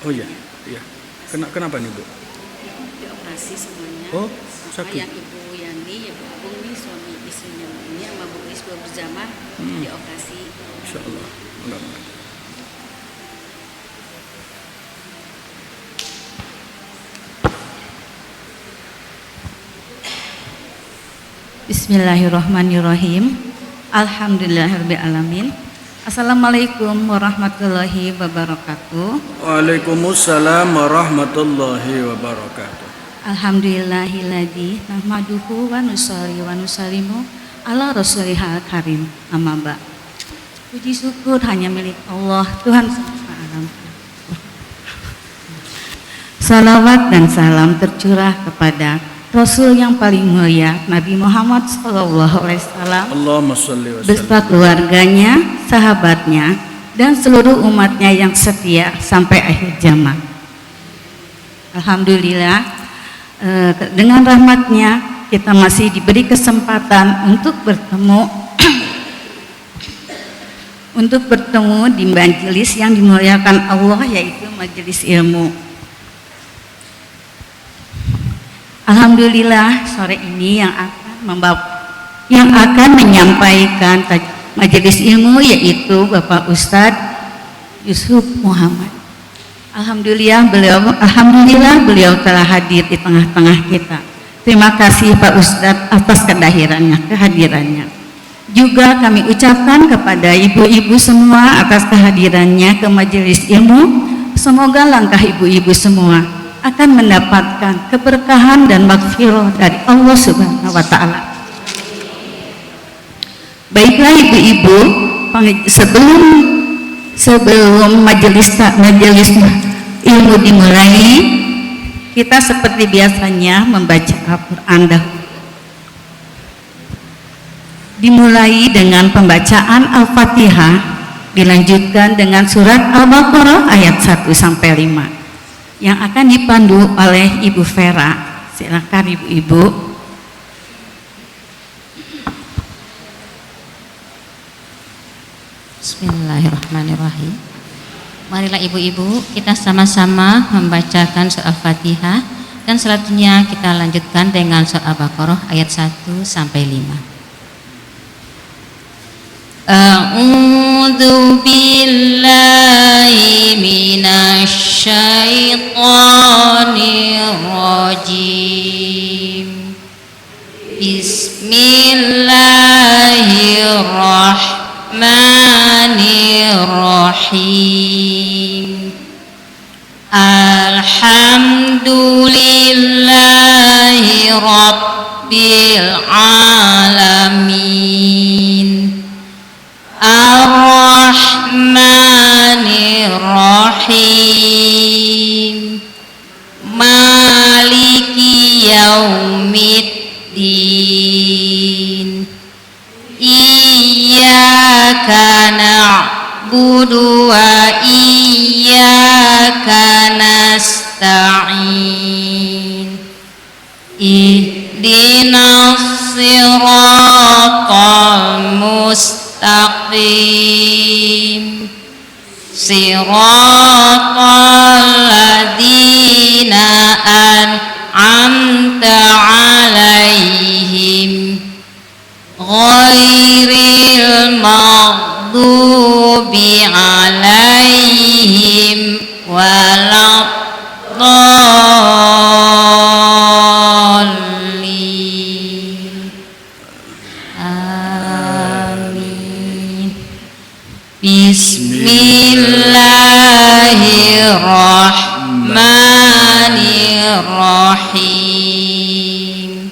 Oh iya, iya. Kenapa nih Bu? Dioperasi semuanya. Oh, Sama sakit. yang Ibu Yani, ya Bu Agung nih suami istrinya ini sama Bu Isbah Berjamaah dioperasi. Insya Allah. Mudah-mudahan. Bismillahirrahmanirrahim. Alhamdulillahirabbil alamin. Assalamualaikum warahmatullahi wabarakatuh. Waalaikumsalam warahmatullahi wabarakatuh. Alhamdulillahilladzi nahmaduhu wa nusolli wa nusallimu ala rasulihal karim. Amma ba'. Puji syukur hanya milik Allah Tuhan semesta alam. Salawat dan salam tercurah kepada Rasul yang paling mulia Nabi Muhammad SAW Allahumma sholli wa sallim. beserta keluarganya, sahabatnya, dan seluruh umatnya yang setia sampai akhir zaman. Alhamdulillah, dengan rahmatnya kita masih diberi kesempatan untuk bertemu di majelis yang dimuliakan Allah, yaitu majelis ilmu. Alhamdulillah, sore ini yang akan menyampaikan majelis ilmu yaitu Bapak Ustadz Yusuf Muhammad. Alhamdulillah beliau telah hadir di tengah-tengah kita. Terima kasih Pak Ustadz atas kehadirannya. Juga kami ucapkan kepada ibu-ibu semua atas kehadirannya ke majelis ilmu. Semoga langkah ibu-ibu semua akan mendapatkan keberkahan dan maghfirah dari Allah Subhanahu wa taala. Baiklah ibu-ibu, sebelum majelis ilmu dimulai, kita seperti biasanya membaca Al-Qur'an dahulu. Dimulai dengan pembacaan Al-Fatihah, dilanjutkan dengan surat Al-Baqarah ayat 1 sampai 5 yang akan dipandu oleh Ibu Vera. Silakan ibu-ibu. Bismillahirrahmanirrahim. Marilah ibu-ibu kita sama-sama membacakan surah Al-Fatihah dan selanjutnya kita lanjutkan dengan surah Al-Baqarah ayat 1 sampai 5. A'udzu billahi minasy syaithanir rajim. Bismillahirrahmanirrahim. Alhamdulillahi rabbil alamin. Ar-Rahmanir-Rahim. Maliki yaumiddin. Iyyaka na'budu wa iyyaka nasta'in. Ihdinas siratal mustaqim. Siratal ladzina an'amta 'alaihim ghairil maghdubi 'alaihim waladdallin. Amin. Bismillahirrahmanirrahim.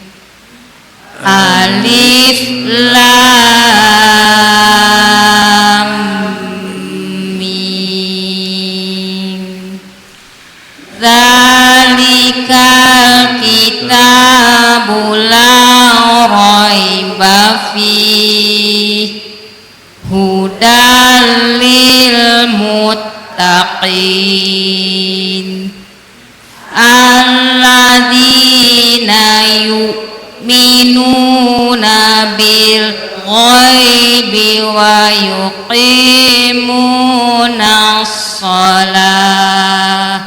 Alif Lam Mim. Dzalikal kitabul la raiba fihi hudal lil muttaqin alladzina yu'minuna bil ghaibi wa yuqimuna shalah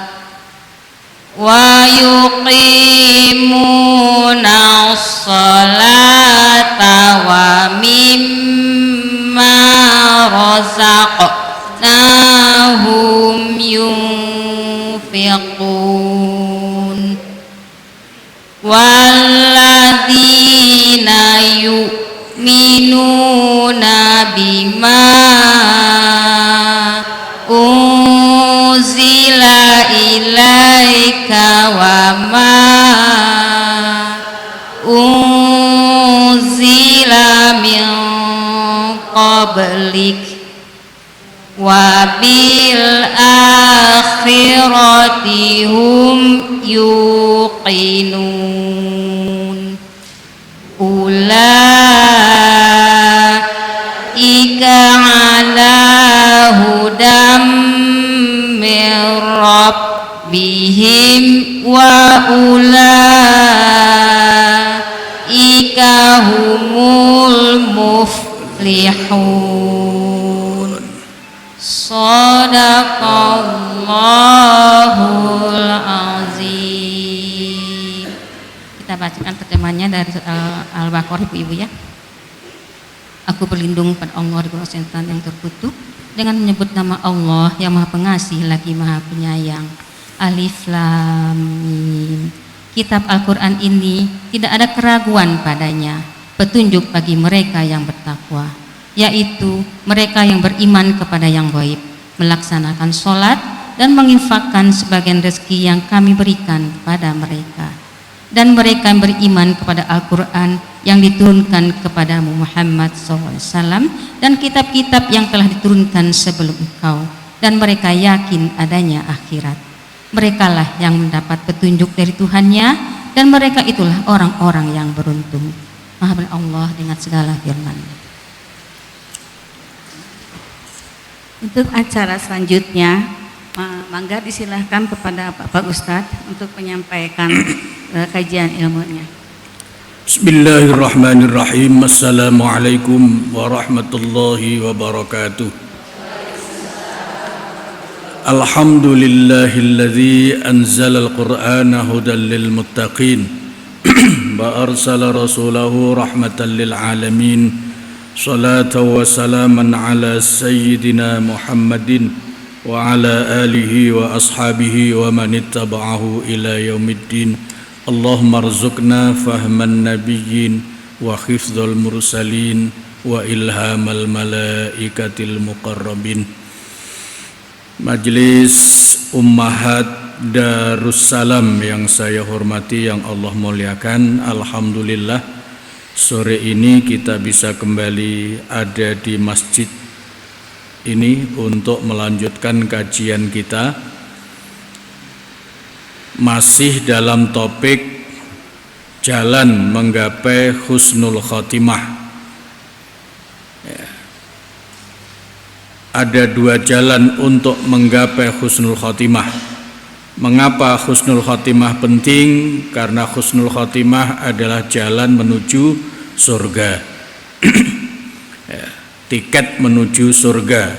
yuqimuna sholata wa mimma razaqnahum yunfiqun walladzina yu'minuna bima unzila ilaika wa ma unzila min qablik wa bil akhirati hum yuqinun ulaika ala hudam min rabbihim wa ulaika humul muflihun. Shadaqallahul azim. Kita bacakan terjemahannya dari Al-Baqarah ibu-ibu ya. Aku berlindung pada Allah dari setan yang terkutuk dengan menyebut nama Allah yang Maha Pengasih lagi Maha Penyayang. Alif Lam Mim. Kitab Al-Quran ini tidak ada keraguan padanya, petunjuk bagi mereka yang bertakwa, yaitu mereka yang beriman kepada yang gaib, melaksanakan sholat dan menginfakkan sebagian rezeki yang kami berikan kepada mereka. Dan mereka yang beriman kepada Al-Quran yang diturunkan kepada Muhammad SAW dan kitab-kitab yang telah diturunkan sebelum engkau, dan mereka yakin adanya akhirat. Merekalah yang mendapat petunjuk dari Tuhannya, dan mereka itulah orang-orang yang beruntung. Maha benar Allah dengan segala firman-Nya. Untuk acara selanjutnya, mangga disilahkan kepada Bapak Ustadz untuk menyampaikan kajian ilmunya. Bismillahirrahmanirrahim. Assalamualaikum warahmatullahi wabarakatuh. Alhamdulillahilladzi anzalal qur'ana hudan lil muttaqin wa arsala rasulahu rahmatan lil alamin. Salatan wa salaman ala sayyidina Muhammadin wa ala alihi wa ashabihi wa man ittaba'ahu ila yaumiddin. Allahumma rzuqna fahman nabiyyin wa hifdzal mursalin wa ilhamal malaikatil muqarrabin. Majelis Ummahat Darussalam yang saya hormati, yang Allah muliakan, alhamdulillah sore ini kita bisa kembali ada di masjid ini untuk melanjutkan kajian kita masih dalam topik jalan menggapai husnul khotimah. Ada dua jalan untuk menggapai husnul khotimah. Mengapa husnul khotimah penting? Karena husnul khotimah adalah jalan menuju surga. Tiket menuju surga.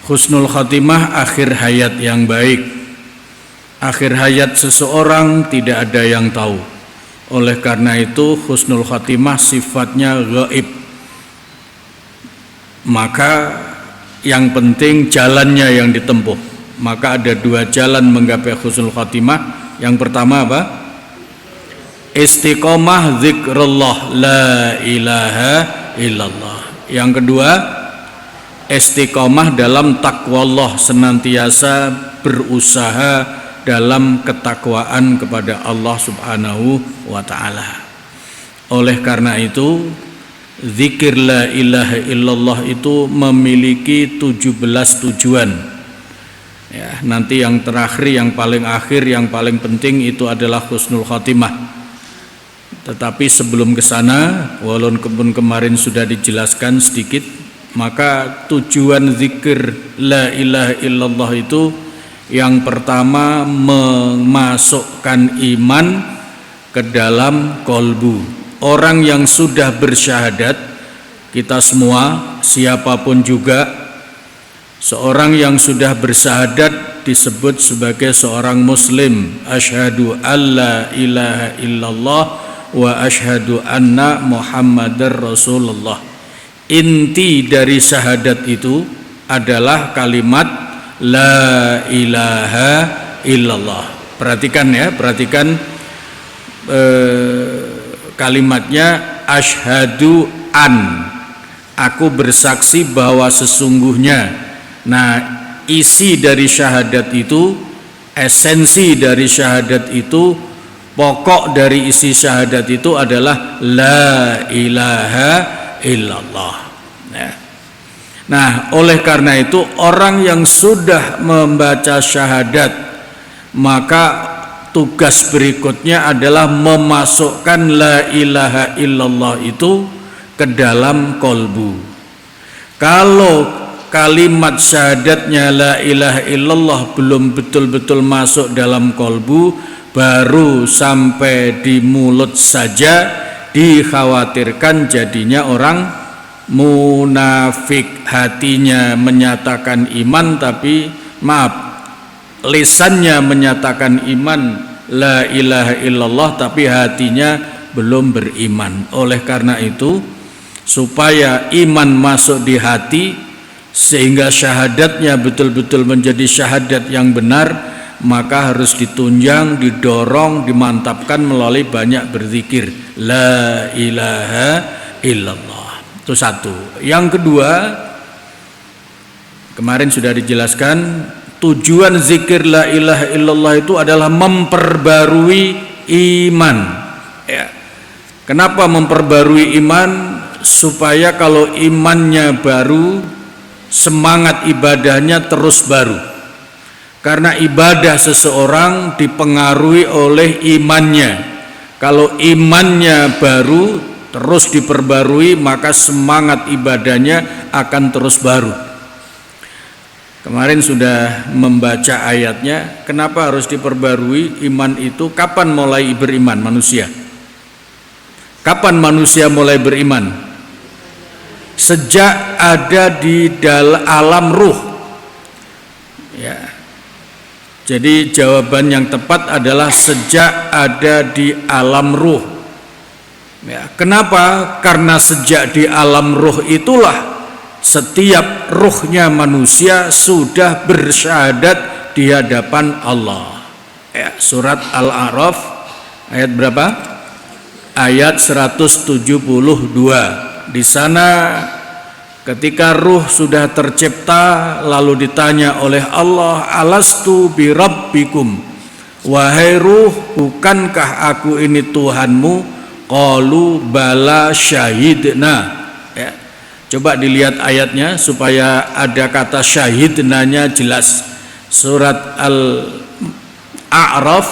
Husnul khotimah akhir hayat yang baik. Akhir hayat seseorang tidak ada yang tahu. Oleh karena itu husnul khotimah sifatnya gaib. Maka yang penting jalannya yang ditempuh. Maka ada dua jalan menggapai husnul khotimah. Yang pertama apa? Istiqomah zikrullah la ilaha illallah. Yang kedua, istiqomah dalam taqwallah, senantiasa berusaha dalam ketakwaan kepada Allah Subhanahu wa taala. Oleh karena itu zikir la ilaha illallah itu memiliki 17 tujuan. Ya, nanti yang terakhir, yang paling akhir, yang paling penting itu adalah husnul khotimah. Tetapi sebelum ke sana, walaupun kemarin sudah dijelaskan sedikit, maka tujuan zikir la ilaha illallah itu yang pertama memasukkan iman ke dalam kolbu. Orang yang sudah bersyahadat, kita semua, siapapun juga, Seorang yang sudah bersyahadat disebut sebagai seorang muslim. Asyhadu alla ilaha illallah wa asyhadu anna muhammadar rasulullah. Inti dari syahadat itu adalah kalimat la ilaha illallah. Perhatikan ya, kalimatnya asyhadu an, aku bersaksi bahwa sesungguhnya. Nah, isi dari syahadat itu, esensi dari syahadat itu, pokok dari isi syahadat itu adalah la ilaha illallah. Nah, oleh karena itu orang yang sudah membaca syahadat, maka tugas berikutnya adalah memasukkan la ilaha illallah itu ke dalam kolbu. Kalau kalimat syahadatnya la ilaha illallah belum betul-betul masuk dalam kolbu, baru sampai di mulut saja, dikhawatirkan jadinya orang munafik. Hatinya menyatakan iman, tapi lisannya menyatakan iman la ilaha illallah, tapi hatinya belum beriman. Oleh karena itu, supaya iman masuk di hati sehingga syahadatnya betul-betul menjadi syahadat yang benar, maka harus ditunjang, didorong, dimantapkan melalui banyak berzikir la ilaha illallah. Itu satu. Yang kedua, kemarin sudah dijelaskan, tujuan zikir la ilaha illallah itu adalah memperbarui iman. Ya. Kenapa memperbarui iman? Supaya kalau imannya baru, semangat ibadahnya terus baru. Karena ibadah seseorang dipengaruhi oleh imannya. Kalau imannya baru terus diperbarui, maka semangat ibadahnya akan terus baru. Kemarin sudah membaca ayatnya. Kenapa harus diperbarui iman itu? Kapan mulai beriman manusia? Kapan manusia mulai beriman? Sejak ada di dalam alam ruh. Ya. Jadi jawaban yang tepat adalah sejak ada di alam ruh. Ya. Kenapa? Karena sejak di alam ruh itulah setiap ruhnya manusia sudah bersyahadat di hadapan Allah. Ya. Surat Al-A'raf ayat berapa? Ayat 172. Di sana ketika ruh sudah tercipta, lalu ditanya oleh Allah, alastu bi rabbikum, wahai ruh, bukankah aku ini Tuhanmu? Qalu bala syahidna. Ya. Coba dilihat ayatnya supaya ada kata syahidnanya jelas. Surat Al-A'raf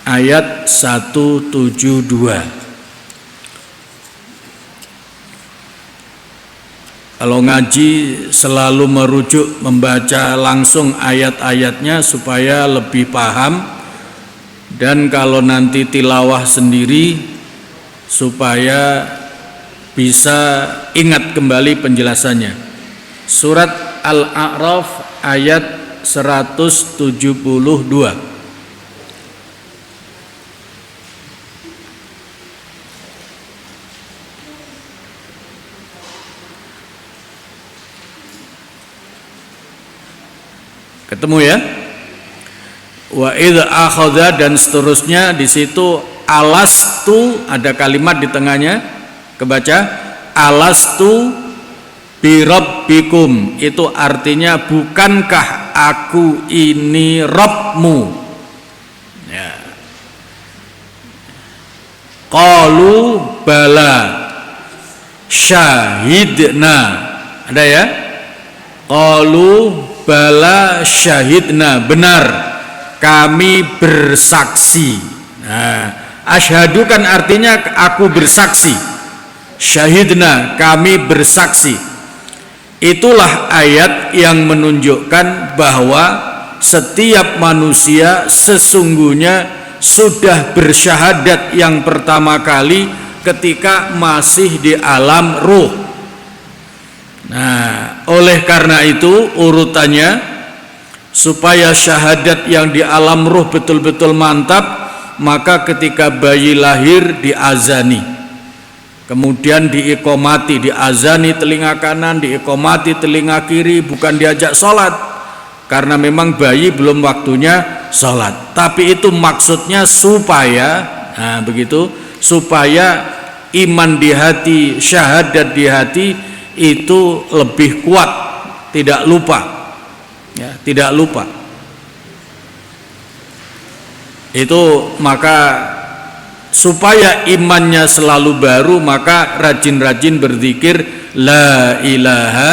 ayat 172. Kalau ngaji selalu merujuk, membaca langsung ayat-ayatnya supaya lebih paham, dan kalau nanti tilawah sendiri supaya bisa ingat kembali penjelasannya. Surat Al-A'raf ayat 172. Ketemu ya? Wa idz akhadha, dan seterusnya. Di situ alastu, ada kalimat di tengahnya, kebaca alastu bi rabbikum, itu artinya bukankah aku ini Rabbmu? Ya. Qalu bala syahidna, ada ya? Qalu bala syahidna, benar kami bersaksi. Nah, asyhadu kan artinya aku bersaksi, syahidna kami bersaksi. Itulah ayat yang menunjukkan bahwa setiap manusia sesungguhnya sudah bersyahadat yang pertama kali ketika masih di alam ruh. Nah, oleh karena itu urutannya supaya syahadat yang di alam ruh betul-betul mantap, maka ketika bayi lahir diazani, kemudian diikomati, diazani telinga kanan, diikomati telinga kiri, bukan diajak sholat karena memang bayi belum waktunya sholat, tapi itu maksudnya supaya, nah begitu, supaya iman di hati, syahadat di hati itu lebih kuat, tidak lupa, ya, tidak lupa. Itu maka supaya imannya selalu baru, maka rajin-rajin berzikir la ilaha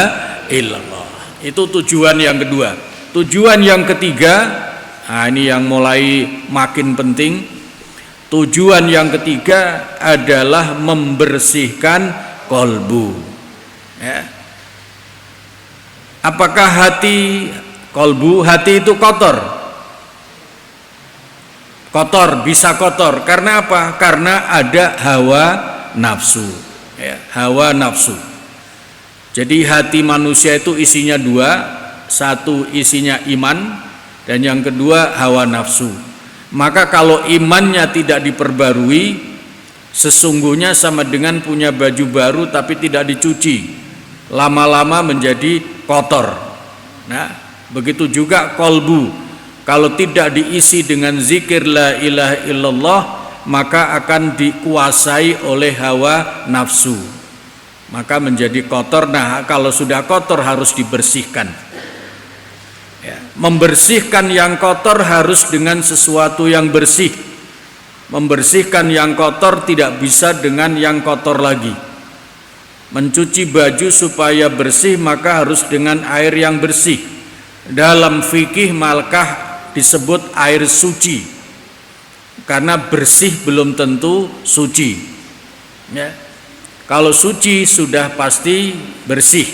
illallah. Itu tujuan yang kedua. Tujuan yang ketiga, nah ini yang mulai makin penting. Tujuan yang ketiga adalah membersihkan kolbu. Ya. Apakah hati, kolbu, hati itu kotor? Kotor, bisa kotor. Karena apa? Karena ada hawa nafsu. Ya, hawa nafsu. Jadi hati manusia itu isinya dua. Satu isinya iman, dan yang kedua hawa nafsu. Maka kalau imannya tidak diperbarui, sesungguhnya sama dengan punya baju baru tapi tidak dicuci, lama-lama menjadi kotor. Nah, begitu juga kolbu, kalau tidak diisi dengan zikir la ilaha illallah, maka akan dikuasai oleh hawa nafsu, maka menjadi kotor. Nah, kalau sudah kotor harus dibersihkan. Ya, membersihkan yang kotor harus dengan sesuatu yang bersih. Membersihkan yang kotor tidak bisa dengan yang kotor lagi. Mencuci baju supaya bersih maka harus dengan air yang bersih. Dalam fikih maka disebut air suci, karena bersih belum tentu suci. Ya. Kalau suci sudah pasti bersih,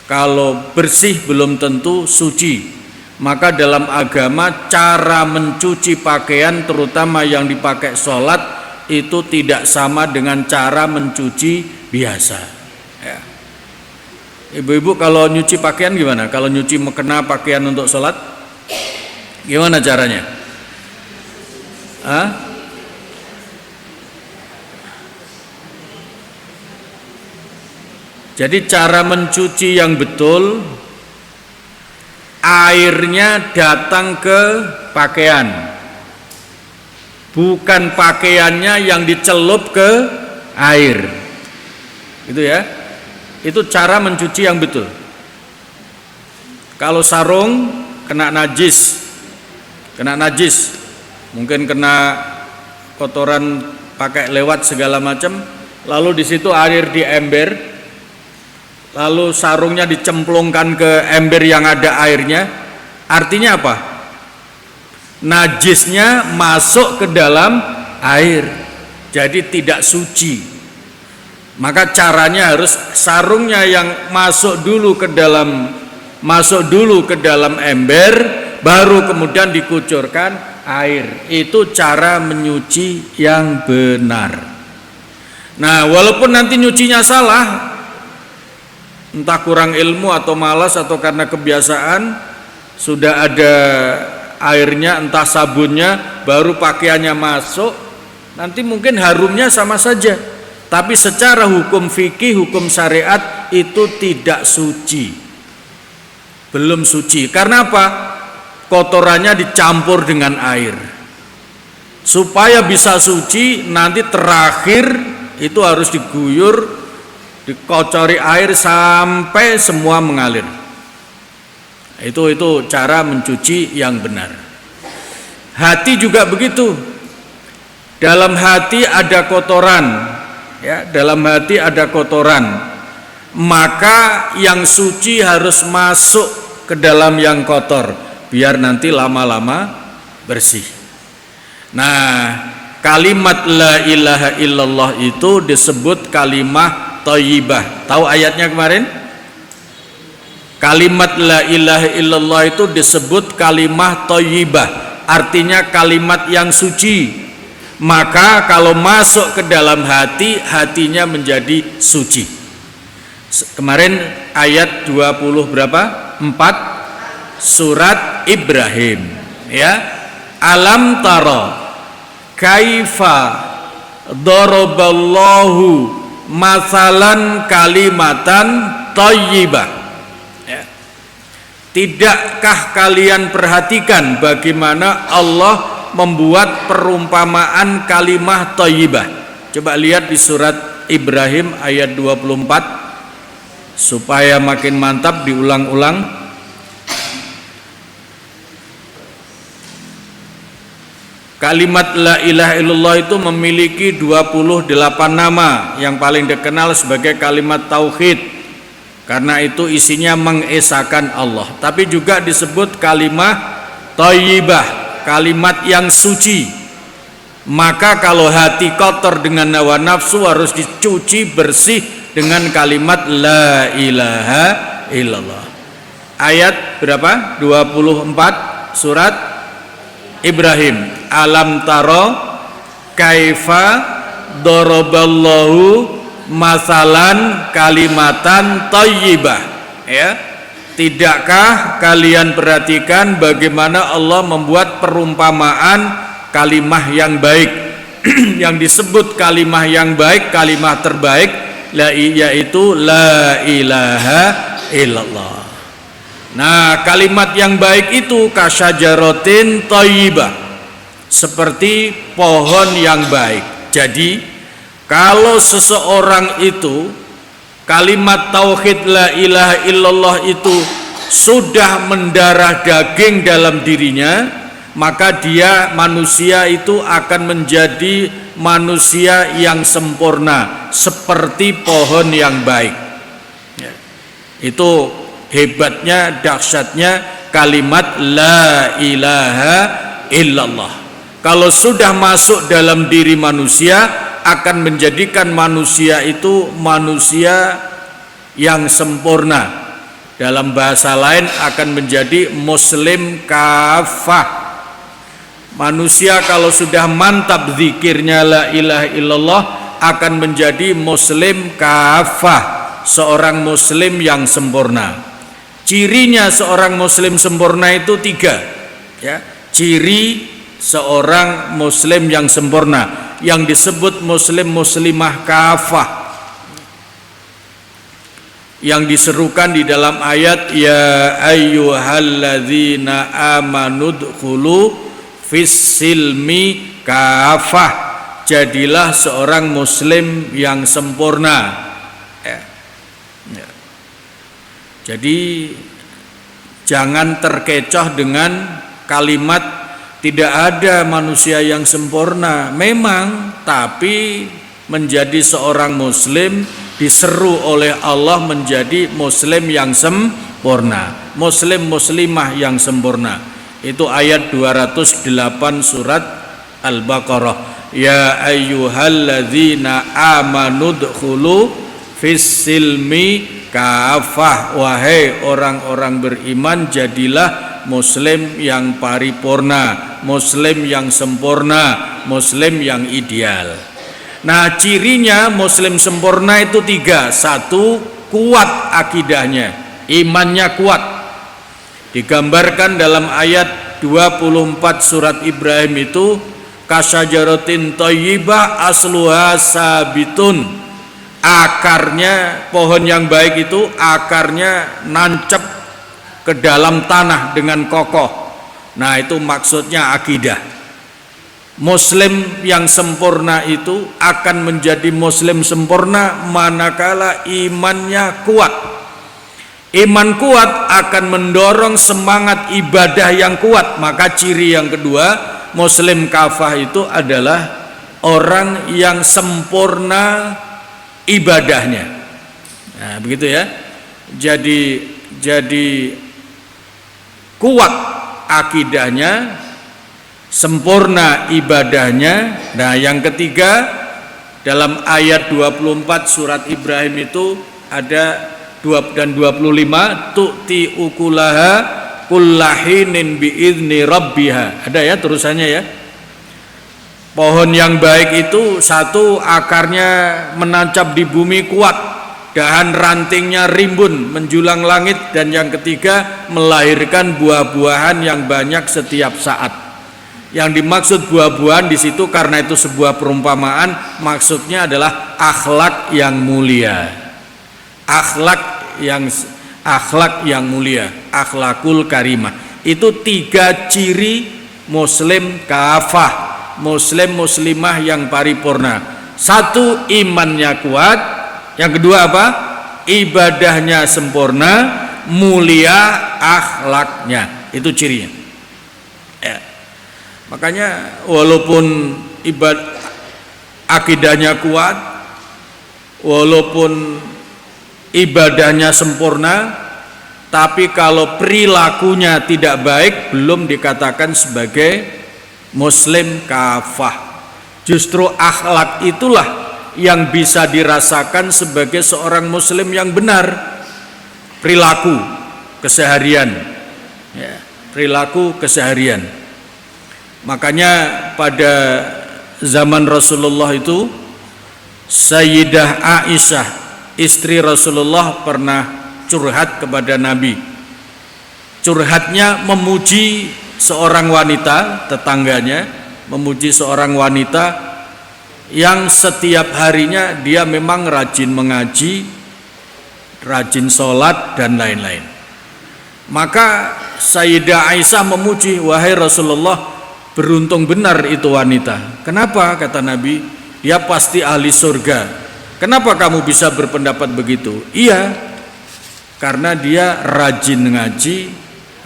kalau bersih belum tentu suci. Maka dalam agama cara mencuci pakaian, terutama yang dipakai sholat, itu tidak sama dengan cara mencuci biasa. Ya. Ibu-ibu kalau nyuci pakaian gimana? Kalau nyuci mukena pakaian untuk sholat, gimana caranya? Hah? Jadi cara mencuci yang betul, airnya datang ke pakaian, bukan pakaiannya yang dicelup ke air, gitu ya. Itu cara mencuci yang betul. Kalau sarung kena najis, mungkin kena kotoran pakai lewat segala macam, lalu di situ air di ember, lalu sarungnya dicemplungkan ke ember yang ada airnya, artinya apa? Najisnya masuk ke dalam air, jadi tidak suci. Maka caranya harus sarungnya yang masuk dulu ke dalam ember, baru kemudian dikucurkan air. Itu cara menyuci yang benar. Nah, walaupun nanti nyucinya salah, entah kurang ilmu atau malas atau karena kebiasaan, sudah ada airnya, entah sabunnya, baru pakaiannya masuk, nanti mungkin harumnya sama saja. Tapi secara hukum fikih, hukum syariat itu tidak suci, belum suci. Karena apa? Kotorannya dicampur dengan air. Supaya bisa suci, nanti terakhir itu harus diguyur, dikocori air sampai semua mengalir. Itu cara mencuci yang benar. Hati juga begitu. Dalam hati ada kotoran, ya, dalam hati ada kotoran. Maka yang suci harus masuk ke dalam yang kotor, biar nanti lama-lama bersih. Nah, kalimat la ilaha illallah itu disebut kalimah thayyibah. Tahu ayatnya kemarin? Kalimat la ilaha illallah itu disebut kalimah thayyibah, artinya kalimat yang suci. Maka kalau masuk ke dalam hati, hatinya menjadi suci. Kemarin ayat 20 berapa? 4 surat Ibrahim, ya. Alam taro kaifa daraballahu masalan kalimatan thayyibah. Ya. Tidakkah kalian perhatikan bagaimana Allah membuat perumpamaan kalimah thayyibah? Coba lihat di surat Ibrahim ayat 24 supaya makin mantap, diulang-ulang. Kalimat la ilaha illallah itu memiliki 28 nama yang paling dikenal sebagai kalimat tauhid. Karena itu isinya mengesahkan Allah. Tapi juga disebut kalimat thayyibah, kalimat yang suci. Maka kalau hati kotor dengan hawa nafsu harus dicuci bersih dengan kalimat la ilaha illallah. Ayat berapa? 24 surat Ibrahim. Alam taro kaifa daraballahu masalan kalimatan thayyibah. Ya. Tidakkah kalian perhatikan bagaimana Allah membuat perumpamaan kalimah yang baik? Yang disebut kalimah yang baik, kalimah terbaik yaitu la ilaha illallah. Nah, kalimat yang baik itu kasyajaratin thayyibah, seperti pohon yang baik. Jadi kalau seseorang itu kalimat tauhid la ilaha illallah itu sudah mendarah daging dalam dirinya, maka dia manusia itu akan menjadi manusia yang sempurna seperti pohon yang baik. Ya. Itu hebatnya, dahsyatnya kalimat la ilaha illallah. Kalau sudah masuk dalam diri manusia, akan menjadikan manusia itu manusia yang sempurna. Dalam bahasa lain akan menjadi muslim kafah. Manusia kalau sudah mantap zikirnya la ilaha illallah akan menjadi muslim kafah, seorang muslim yang sempurna. Cirinya seorang muslim sempurna itu 3, ya. Ciri seorang muslim yang sempurna yang disebut muslim muslimah kafah, yang diserukan di dalam ayat ya ayyuhalladzina amanu dkhulu fis-silmi kafah, jadilah seorang muslim yang sempurna. Ya. Ya. Jadi jangan terkecoh dengan kalimat tidak ada manusia yang sempurna. Memang, tapi menjadi seorang muslim diseru oleh Allah menjadi muslim yang sempurna, muslim muslimah yang sempurna. Itu ayat 208 surat Al-Baqarah. Ya ayyuhalladzina amanu dkhulu fis-silmi kafah. Wahai orang-orang beriman, jadilah muslim yang paripurna, muslim yang sempurna, muslim yang ideal. Nah, cirinya muslim sempurna itu 3. 1, kuat akidahnya, imannya kuat. Digambarkan dalam ayat 24 surat Ibrahim itu kasyajaratin thayyibah asluha sabitun. Akarnya, pohon yang baik itu akarnya nancep ke dalam tanah dengan kokoh. Nah, itu maksudnya akidah. Muslim yang sempurna itu akan menjadi muslim sempurna manakala imannya kuat. Iman kuat akan mendorong semangat ibadah yang kuat. Maka ciri yang kedua, muslim kafah itu adalah orang yang sempurna ibadahnya. Nah, begitu ya. Jadi kuat akidahnya, sempurna ibadahnya. Nah, yang ketiga, dalam ayat 24 surat Ibrahim itu ada 2 dan 25, tu'ti ukulaha kullahinin biizni rabbiha. Ada ya terusannya ya. Pohon yang baik itu 1, akarnya menancap di bumi kuat dahan rantingnya rimbun menjulang langit, dan yang ketiga melahirkan buah-buahan yang banyak setiap saat. Yang dimaksud buah-buahan di situ karena itu sebuah perumpamaan, maksudnya adalah akhlak yang mulia. Akhlak yang mulia, akhlakul karimah. Itu 3 ciri muslim kafah, muslimah yang paripurna. 1, imannya kuat. Yang kedua apa? Ibadahnya sempurna, mulia akhlaknya. Itu cirinya. Ya. Makanya walaupun akidahnya kuat, walaupun ibadahnya sempurna, tapi kalau perilakunya tidak baik, belum dikatakan sebagai muslim kafah. Justru akhlak itulah yang bisa dirasakan sebagai seorang muslim yang benar. Perilaku keseharian, ya, perilaku keseharian. Makanya pada zaman Rasulullah itu, Sayyidah Aisyah istri Rasulullah pernah curhat kepada Nabi. Curhatnya memuji seorang wanita, tetangganya memuji seorang wanita yang setiap harinya dia memang rajin mengaji, rajin sholat dan lain-lain. Maka Sayyidah Aisyah memuji, wahai Rasulullah, beruntung benar itu wanita. Kenapa? Kata Nabi, dia pasti ahli surga. Kenapa kamu bisa berpendapat begitu? Iya, karena dia rajin ngaji,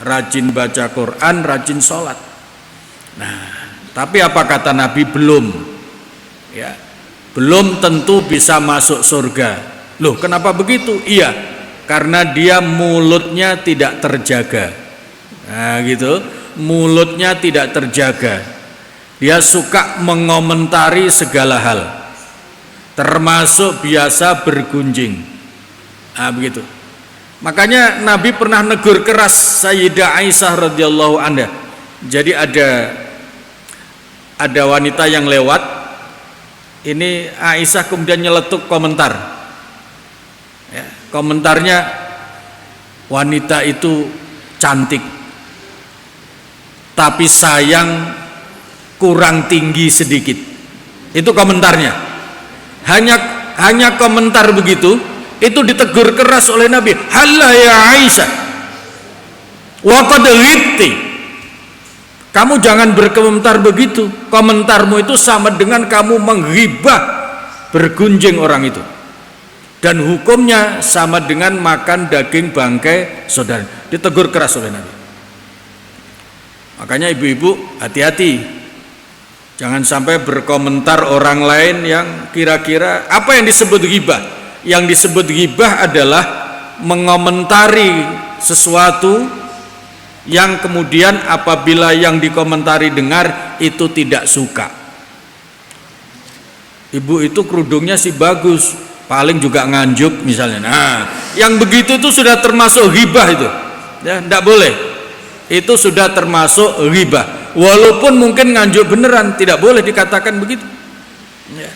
rajin baca Quran, rajin sholat. Nah, tapi apa kata Nabi? Belum, ya, belum tentu bisa masuk surga. Loh, kenapa begitu? Iya, karena dia mulutnya tidak terjaga. Nah, gitu, mulutnya tidak terjaga. Dia suka mengomentari segala hal, termasuk biasa bergunjing. Nah, begitu. Makanya Nabi pernah negur keras Sayyidah Aisyah radhiyallahu anha. Jadi ada wanita yang lewat, ini Aisyah kemudian nyeletuk komentar, ya, komentarnya, wanita itu cantik tapi sayang kurang tinggi sedikit. Itu komentarnya. Hanya komentar begitu, itu ditegur keras oleh Nabi. Halla ya Aisyah, wa qad ghibti. Kamu jangan berkomentar begitu. Komentarmu itu sama dengan kamu menghibah, bergunjing orang itu. Dan hukumnya sama dengan makan daging bangkai saudara. Ditegur keras oleh Nabi. Makanya ibu-ibu hati-hati, jangan sampai berkomentar orang lain yang kira-kira apa yang disebut ghibah. Yang disebut ghibah adalah mengomentari sesuatu yang kemudian apabila yang dikomentari dengar itu tidak suka. Ibu itu kerudungnya sih bagus, paling juga nganjuk misalnya. Nah, yang begitu itu sudah termasuk ghibah itu. Ya, tidak boleh. Itu sudah termasuk ghibah. Walaupun mungkin nganjuk beneran, tidak boleh dikatakan begitu. Ya.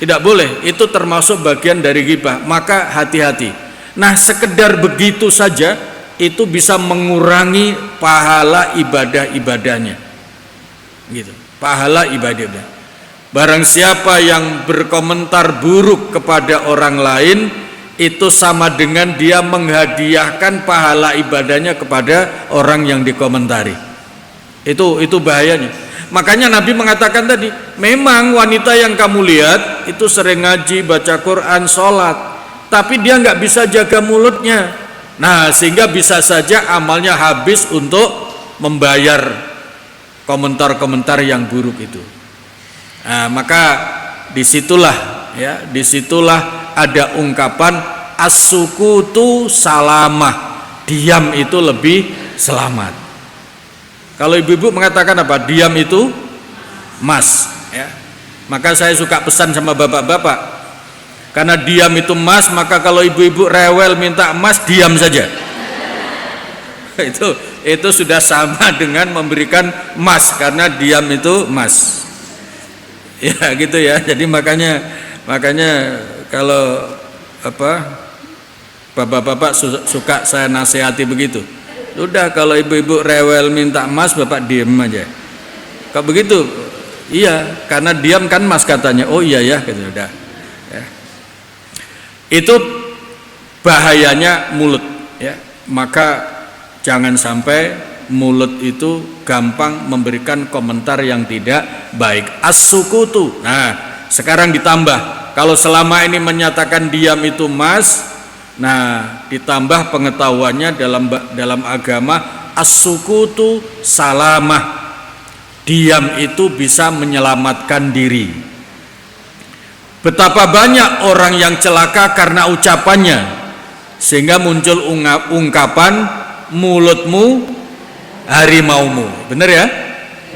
Tidak boleh, itu termasuk bagian dari ghibah. Maka hati-hati. Nah, sekedar begitu saja itu bisa mengurangi pahala ibadah-ibadahnya. Gitu. Pahala ibadah. Barang siapa yang berkomentar buruk kepada orang lain, itu sama dengan dia menghadiahkan pahala ibadahnya kepada orang yang dikomentari. Itu bahayanya. Makanya Nabi mengatakan tadi, memang wanita yang kamu lihat itu sering ngaji, baca Quran, sholat, tapi dia nggak bisa jaga mulutnya. Nah, sehingga bisa saja amalnya habis untuk membayar komentar-komentar yang buruk itu. Nah, maka disitulah ada ungkapan as-sukutu salamah, diam itu lebih selamat. Kalau ibu-ibu mengatakan apa? Diam itu mas, ya. Maka saya suka pesan sama bapak-bapak, karena diam itu mas, maka kalau ibu-ibu rewel minta emas, diam saja. Itu sudah sama dengan memberikan emas, karena diam itu emas. Ya gitu ya. Jadi makanya kalau bapak-bapak suka saya nasihati begitu. Udah kalau ibu-ibu rewel minta emas, bapak diem aja. Kalau begitu, iya, karena diam kan mas katanya. Oh iya ya, gitu udah. Ya. Itu bahayanya mulut, ya. Maka jangan sampai mulut itu gampang memberikan komentar yang tidak baik. As-sukutu. Nah, sekarang ditambah. Kalau selama ini menyatakan diam itu mas, nah ditambah pengetahuannya dalam agama, as-sukutu salamah. Diam itu bisa menyelamatkan diri. Betapa banyak orang yang celaka karena ucapannya, sehingga muncul ungkapan mulutmu harimaumu. Benar ya?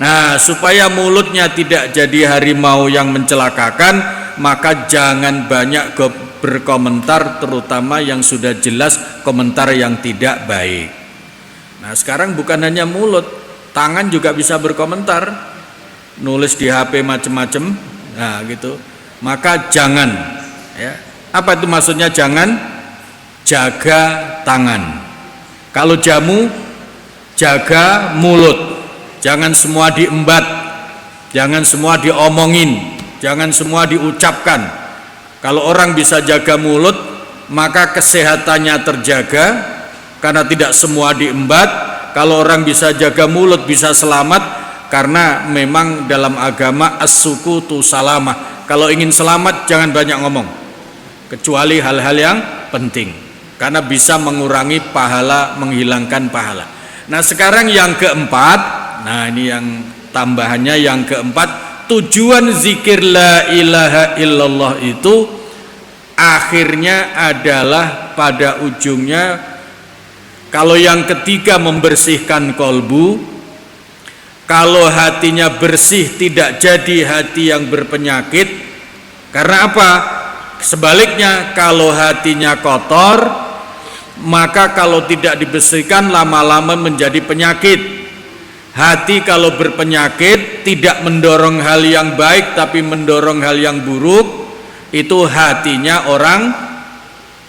Nah, supaya mulutnya tidak jadi harimau yang mencelakakan, maka jangan banyak berkomentar, terutama yang sudah jelas komentar yang tidak baik. Nah, sekarang bukan hanya mulut, tangan juga bisa berkomentar, nulis di HP macem-macem, nah gitu. Maka jangan, ya. Apa itu maksudnya jangan? Jaga tangan. Kalau jamu, jaga mulut. Jangan semua diembat, jangan semua diomongin, jangan semua diucapkan. Kalau orang bisa jaga mulut, maka kesehatannya terjaga karena tidak semua diembat. Kalau orang bisa jaga mulut, bisa selamat karena memang dalam agama as-sukutu salamah. Kalau ingin selamat jangan banyak ngomong, kecuali hal-hal yang penting, karena bisa mengurangi pahala, menghilangkan pahala. Nah, sekarang yang keempat, nah ini yang tambahannya yang keempat, tujuan zikir la ilaha illallah itu akhirnya adalah pada ujungnya, kalau yang ketiga membersihkan kolbu, kalau hatinya bersih tidak jadi hati yang berpenyakit. Karena apa? Sebaliknya, kalau hatinya kotor, maka kalau tidak dibersihkan lama-lama menjadi penyakit. Hati kalau berpenyakit tidak mendorong hal yang baik tapi mendorong hal yang buruk, itu hatinya orang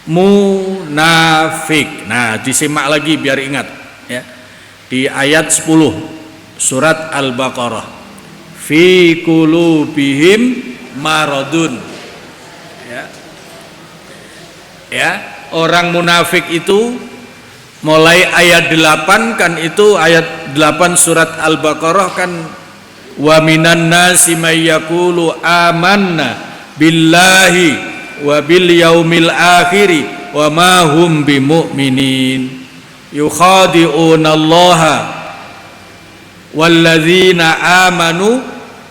munafik. Nah, disimak lagi biar ingat ya. Di ayat 10 surat Al-Baqarah, fi qulubihim maradun. Ya, orang munafik itu mulai ayat 8 kan, itu ayat 8 surat Al-Baqarah kan, wa minan nasi may yaqulu amanna billahi wa bil yaumil akhiri wa ma hum bimu'minin yukhadi'una allaha walladzina amanu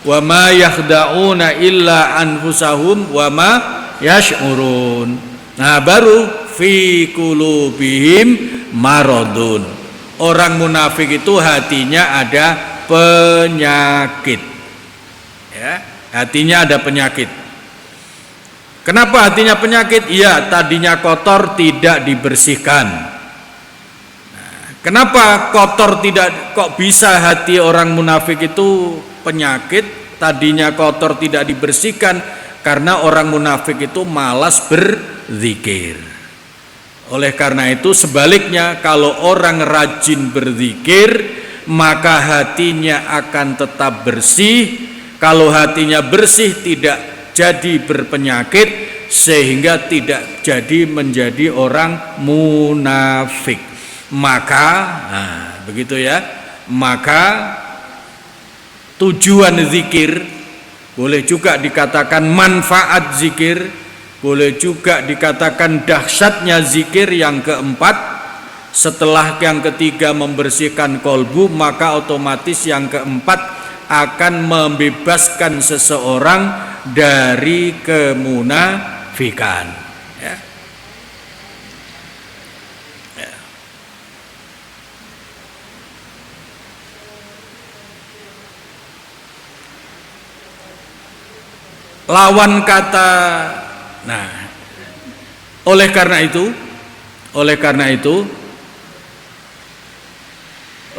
wa ma yakhda'una illa anfusahum wa ma yash'urun. Nah, baru fi qulubihim maradun. Orang munafik itu hatinya ada penyakit. Ya, hatinya ada penyakit. Kenapa hatinya penyakit? Iya, tadinya kotor tidak dibersihkan. Nah, kenapa kotor tidak, kok bisa hati orang munafik itu penyakit? Tadinya kotor tidak dibersihkan karena orang munafik itu malas berzikir. Oleh karena itu sebaliknya, kalau orang rajin berzikir maka hatinya akan tetap bersih. Kalau hatinya bersih tidak jadi berpenyakit, sehingga tidak jadi menjadi orang munafik. Maka nah, begitu ya. Maka tujuan zikir, boleh juga dikatakan manfaat zikir, boleh juga dikatakan dahsyatnya zikir yang keempat. Setelah yang ketiga membersihkan kolbu, maka otomatis yang keempat akan membebaskan seseorang dari kemunafikan. Ya. Ya. Lawan kata, nah, oleh karena itu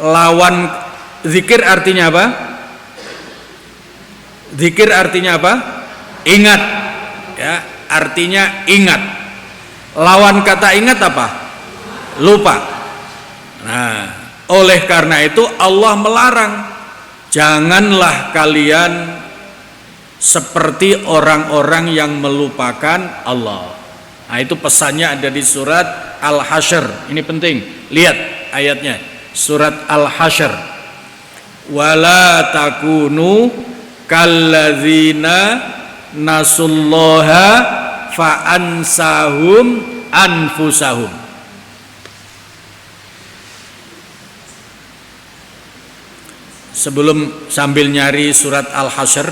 lawan zikir artinya apa? Zikir artinya apa? Ingat, ya, artinya ingat. Lawan kata ingat apa? Lupa. Nah, oleh karena itu Allah melarang, janganlah kalian seperti orang-orang yang melupakan Allah. Nah, itu pesannya ada di surat Al-Hasyr. Ini penting, lihat ayatnya. Surat Al-Hasyr. Wala takunu kalladzina nasullaha fa'ansahum anfusahum. Sebelum sambil nyari surat Al-Hasyr,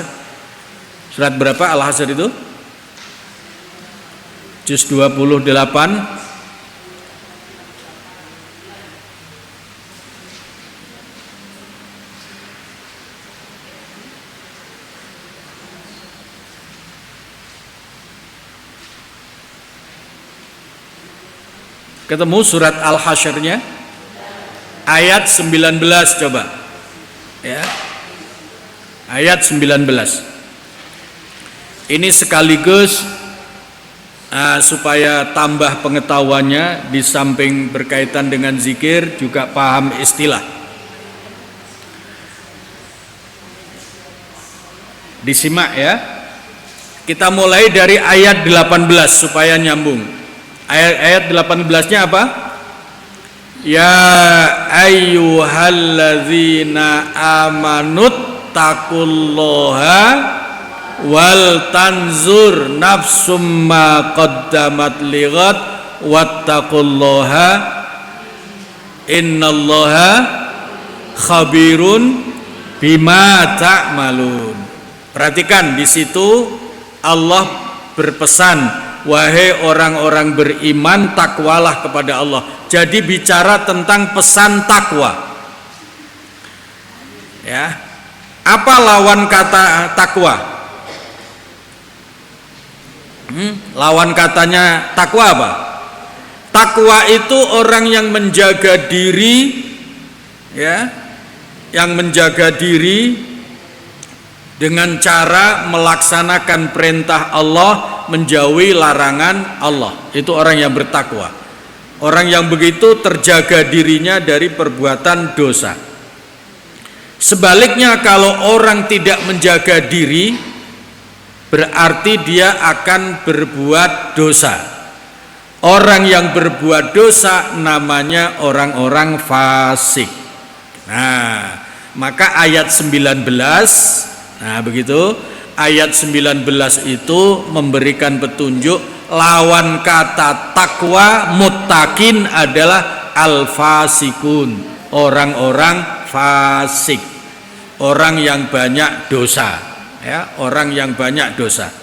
surat berapa Al-Hasyr itu? Juz 28. Ketemu surat Al-Hasyr-nya ayat 19 coba. Ya. Ayat 19. Ini sekaligus supaya tambah pengetahuannya, di samping berkaitan dengan zikir juga paham istilah. Disimak ya. Kita mulai dari ayat 18 supaya nyambung. Ayat 18-nya apa? Ya ayyuhalladzina amanut taqullaha wal tanzur nafsum ma qaddamat lighad wattaqullaha innallaha khabirun bima ta'malun. Perhatikan di situ Allah berpesan, wahai orang-orang beriman, takwalah kepada Allah. Jadi bicara tentang pesan takwa. Ya. Apa lawan kata takwa? Lawan katanya takwa apa? Takwa itu orang yang menjaga diri, ya, yang menjaga diri dengan cara melaksanakan perintah Allah, menjauhi larangan Allah. Itu orang yang bertakwa. Orang yang begitu terjaga dirinya dari perbuatan dosa. Sebaliknya, kalau orang tidak menjaga diri, berarti dia akan berbuat dosa. Orang yang berbuat dosa namanya orang-orang fasik. Nah, maka ayat 19, nah begitu, ayat 19 itu memberikan petunjuk lawan kata takwa muttaqin adalah al-fasikun, orang-orang fasik, orang yang banyak dosa, ya, orang yang banyak dosa.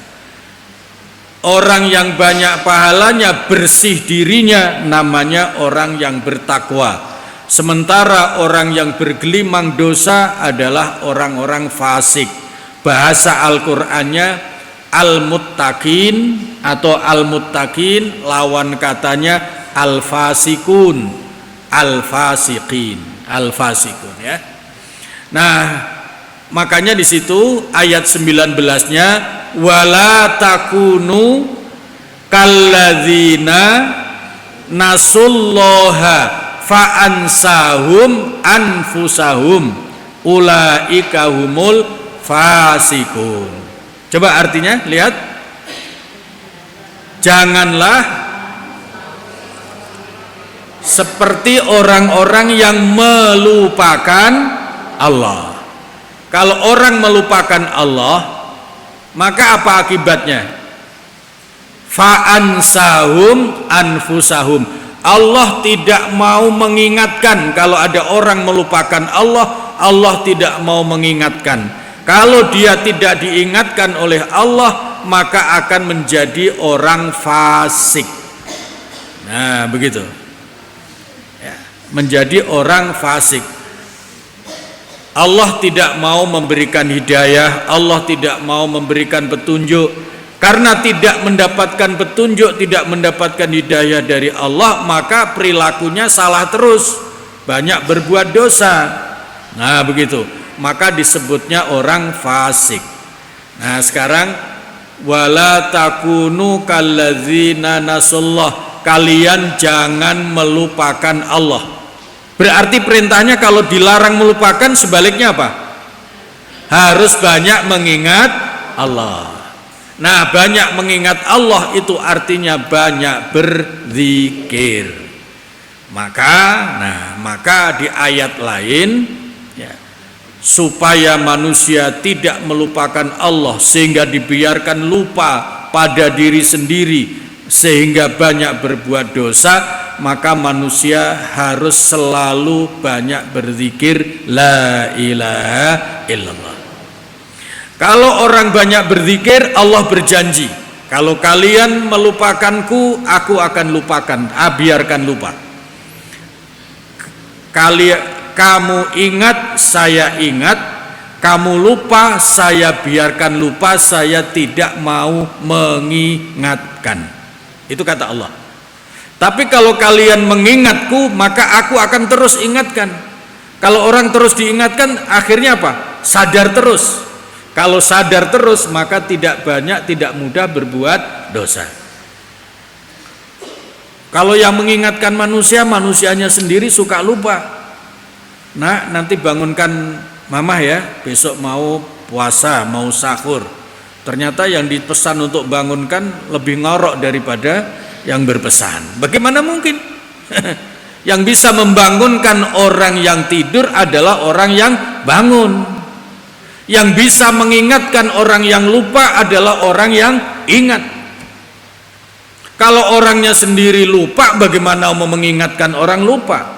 Orang yang banyak pahalanya, bersih dirinya, namanya orang yang bertakwa. Sementara orang yang bergelimang dosa adalah orang-orang fasik. Bahasa Al-Qur'annya al-muttaqin atau al-muttaqin, lawan katanya al-fasikun, al-fasiqin, al-fasikun, ya. Nah, makanya di situ ayat 19-nya wala takunu kalladzina nasullaha fa'ansahum anfusahum ulaika humul fasikun. Coba artinya, lihat. Janganlah seperti orang-orang yang melupakan Allah. Kalau orang melupakan Allah, maka apa akibatnya? Fa'ansahum anfusahum. Allah tidak mau mengingatkan. Kalau ada orang melupakan Allah, Allah tidak mau mengingatkan. Kalau dia tidak diingatkan oleh Allah, maka akan menjadi orang fasik. Nah, begitu. Ya, menjadi orang fasik. Allah tidak mau memberikan hidayah, Allah tidak mau memberikan petunjuk. Karena tidak mendapatkan petunjuk, tidak mendapatkan hidayah dari Allah, maka perilakunya salah terus, banyak berbuat dosa. Nah, begitu. Maka disebutnya orang fasik. Nah, sekarang wala takunu kalladzina nasullah. kalian jangan melupakan Allah. Berarti perintahnya kalau dilarang melupakan, sebaliknya apa? Harus banyak mengingat Allah. Nah, banyak mengingat Allah itu artinya banyak berzikir. Maka di ayat lain ya, supaya manusia tidak melupakan Allah sehingga dibiarkan lupa pada diri sendiri sehingga banyak berbuat dosa, maka manusia harus selalu banyak berzikir la ilaha illallah. Kalau orang banyak berzikir, Allah berjanji, kalau kalian melupakanku, aku akan lupakan, biarkan lupa. Kamu ingat, saya ingat. Kamu lupa, saya biarkan lupa. Saya tidak mau mengingatkan. Itu kata Allah. Tapi kalau kalian mengingatku, maka aku akan terus ingatkan. Kalau orang terus diingatkan, akhirnya apa? Sadar terus. Kalau sadar terus, maka tidak mudah berbuat dosa. Kalau yang mengingatkan manusia, manusianya sendiri suka lupa. Nah, nanti bangunkan mamah ya, besok mau puasa, mau sahur. Ternyata yang dipesan untuk bangunkan lebih ngorok daripada yang berpesan. Bagaimana mungkin? Yang bisa membangunkan orang yang tidur adalah orang yang bangun. Yang bisa mengingatkan orang yang lupa adalah orang yang ingat. Kalau orangnya sendiri lupa, bagaimana mau mengingatkan orang lupa?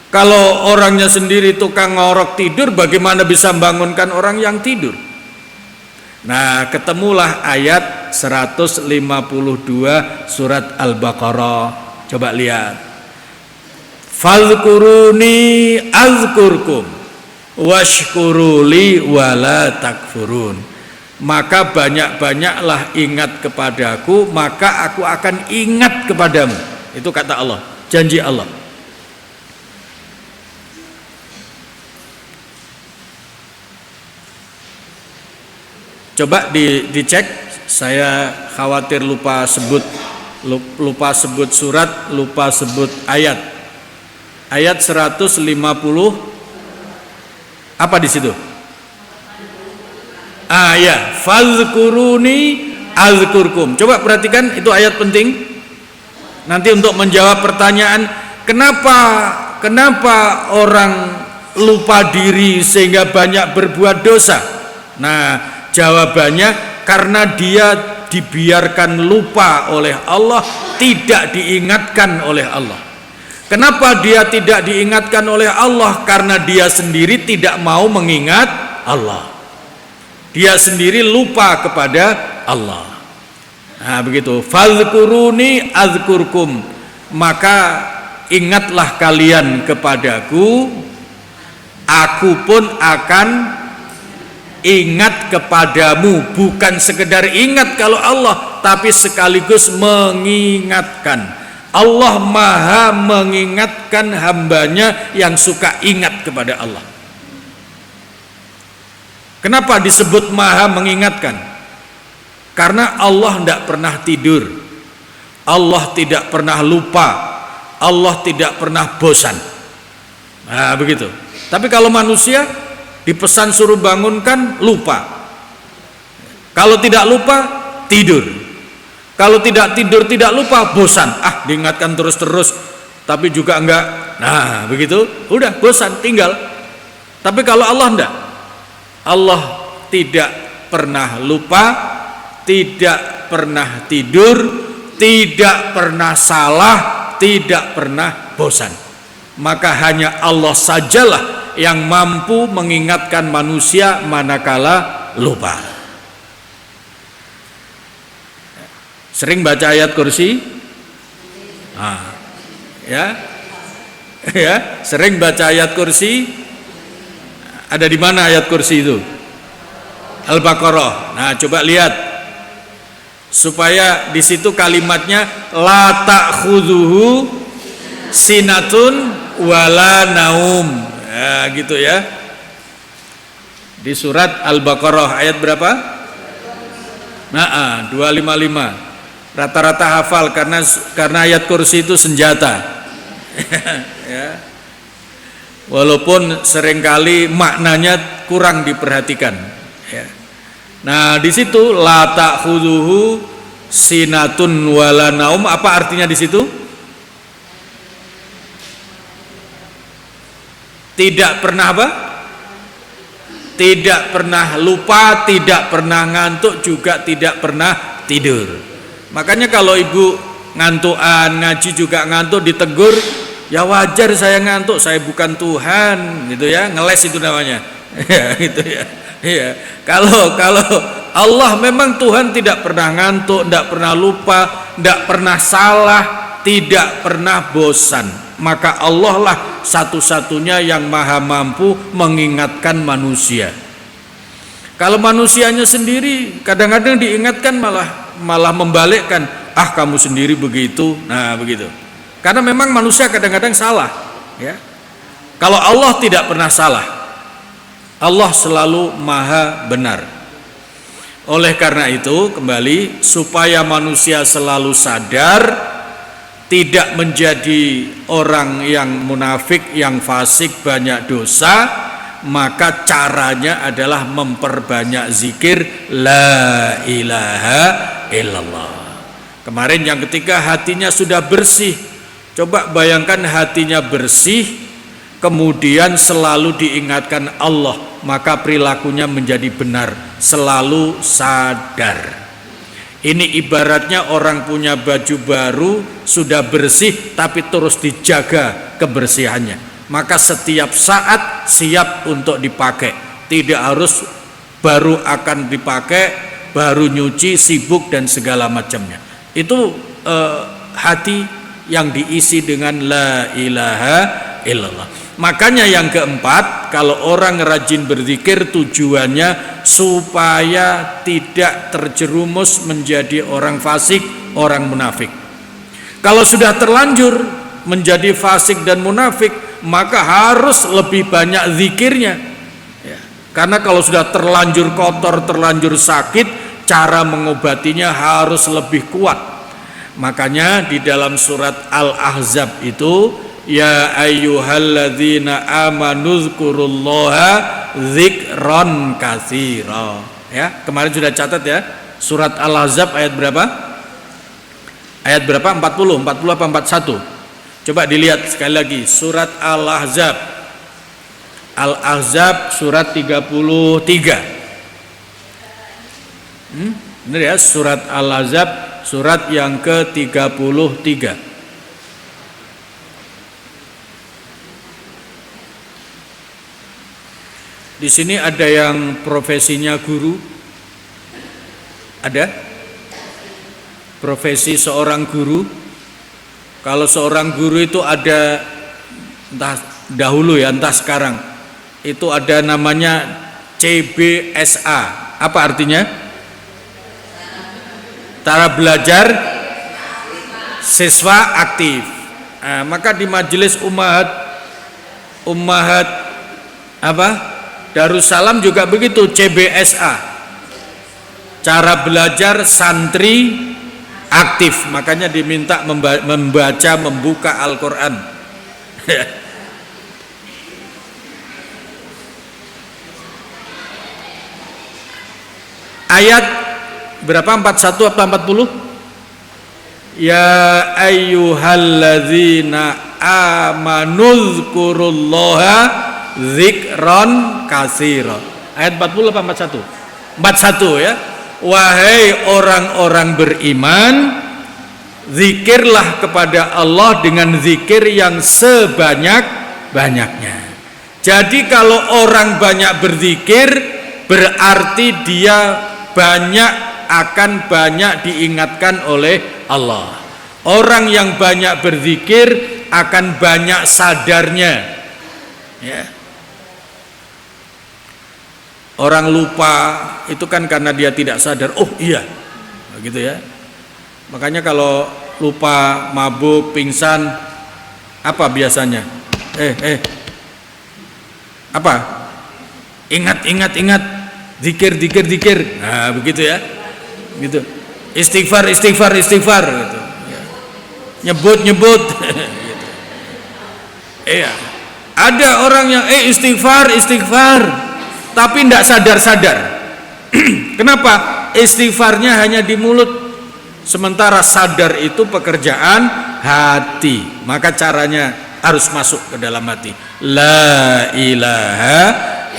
Kalau orangnya sendiri tukang ngorok tidur, bagaimana bisa membangunkan orang yang tidur? Nah, ketemulah ayat 152 surat Al-Baqarah. Coba lihat. Fadhkuruni azkurkum washkuruli wala takfurun. Maka banyak-banyaklah ingat kepadaku, maka aku akan ingat kepadamu. Itu kata Allah, janji Allah. Coba dicek, saya khawatir lupa sebut surat, lupa sebut ayat. Ayat 150 apa di situ? Ya, fazkuruni azkurkum. Coba perhatikan, itu ayat penting. Nanti untuk menjawab pertanyaan, kenapa orang lupa diri sehingga banyak berbuat dosa? Nah, jawabannya karena dia dibiarkan lupa oleh Allah, tidak diingatkan oleh Allah. Kenapa dia tidak diingatkan oleh Allah? Karena dia sendiri tidak mau mengingat Allah. Dia sendiri lupa kepada Allah. Nah, begitu. Fadhkuruni azkurkum. Maka ingatlah kalian kepadaku, aku pun akan ingat kepadamu. Bukan sekedar ingat kalau Allah, tapi sekaligus mengingatkan. Allah maha mengingatkan hambanya yang suka ingat kepada Allah. Kenapa disebut maha mengingatkan? Karena Allah tidak pernah tidur, Allah tidak pernah lupa, Allah tidak pernah bosan. Nah, begitu. Tapi kalau manusia dipesan suruh bangunkan, lupa. Kalau tidak lupa, tidur. Kalau tidak tidur, tidak lupa, bosan. Diingatkan terus-terus, tapi juga enggak. Nah, begitu, udah bosan, tinggal. Tapi kalau Allah enggak. Allah tidak pernah lupa, tidak pernah tidur, tidak pernah salah, tidak pernah bosan. Maka hanya Allah sajalah yang mampu mengingatkan manusia manakala lupa. Sering baca ayat kursi? Ya, sering baca ayat kursi. Ada di mana ayat kursi itu? Al-Baqarah. Nah, coba lihat supaya di situ kalimatnya la ta'khudhuhu sinatun wala naum. Ya, gitu ya. Di surat Al-Baqarah ayat berapa? 255. Rata-rata hafal karena ayat kursi itu senjata. Ya. Walaupun seringkali maknanya kurang diperhatikan. Ya. Nah, di situ la ta'khudhuhu sinatun wala naum, apa artinya di situ? Tidak pernah apa? Tidak pernah lupa, tidak pernah ngantuk, juga tidak pernah tidur. Makanya kalau ibu ngantukan, ngaji juga ngantuk, ditegur, ya wajar saya ngantuk, saya bukan Tuhan, gitu ya, ngeles itu namanya. Ya, gitu ya. Ya. Kalau Allah memang Tuhan, tidak pernah ngantuk, tidak pernah lupa, tidak pernah salah, tidak pernah bosan, maka Allah lah satu-satunya yang maha mampu mengingatkan manusia. Kalau manusianya sendiri kadang-kadang diingatkan malah membalikkan, ah kamu sendiri begitu. Nah begitu, karena memang manusia kadang-kadang salah, ya. Kalau Allah tidak pernah salah, Allah selalu maha benar. Oleh karena itu, kembali, supaya manusia selalu sadar, tidak menjadi orang yang munafik, yang fasik, banyak dosa, maka caranya adalah memperbanyak zikir la ilaha illallah. Kemarin yang ketiga, hatinya sudah bersih. Coba bayangkan hatinya bersih, kemudian selalu diingatkan Allah, maka perilakunya menjadi benar, selalu sadar. Ini ibaratnya orang punya baju baru, sudah bersih tapi terus dijaga kebersihannya, maka setiap saat siap untuk dipakai, tidak harus baru akan dipakai, baru nyuci, sibuk dan segala macamnya. Itu hati yang diisi dengan la ilaha illallah. Makanya yang keempat, kalau orang rajin berzikir tujuannya supaya tidak terjerumus menjadi orang fasik, orang munafik. Kalau sudah terlanjur menjadi fasik dan munafik, maka harus lebih banyak zikirnya, ya. Karena kalau sudah terlanjur kotor, terlanjur sakit, cara mengobatinya harus lebih kuat. Makanya di dalam surat Al-Ahzab itu, ya ayyuhalladzina amanu dzkurullaha dzikran katsira. Ya, kemarin sudah catat ya. Surat Al-Ahzab ayat berapa? Ayat berapa? 40 apa 41? Coba dilihat sekali lagi, surat Al-Ahzab. Al-Ahzab surat 33. Benar ya, surat Al-Ahzab surat yang ke-33. Di sini ada yang profesinya guru? Ada? Profesi seorang guru? Kalau seorang guru itu ada, entah dahulu ya, entah sekarang, itu ada namanya CBSA. Apa artinya? Cara belajar siswa aktif. Nah, maka di majelis ummahat apa? Darussalam juga begitu, CBSA, cara belajar santri aktif. Makanya diminta membaca, membuka Al-Quran. Ayat berapa? 41 atau 40? Ya ayyuhalladzina amanu dzkurullaha dzikran katsira. Ayat 40 apa 41? 41 ya. Wahai orang-orang beriman, zikirlah kepada Allah dengan zikir yang sebanyak-banyaknya. Jadi kalau orang banyak berzikir, berarti dia akan banyak diingatkan oleh Allah. Orang yang banyak berzikir akan banyak sadarnya, ya. Orang lupa itu kan karena dia tidak sadar. Oh iya, begitu ya. Makanya kalau lupa, mabuk, pingsan, apa biasanya? Apa? Ingat, zikir. Nah begitu ya, gitu. istighfar gitu. Nyebut gitu. Iya. Ada orang yang istighfar tapi tidak sadar. Kenapa? Istighfarnya hanya di mulut, sementara sadar itu pekerjaan hati. Maka caranya harus masuk ke dalam hati. La ilaha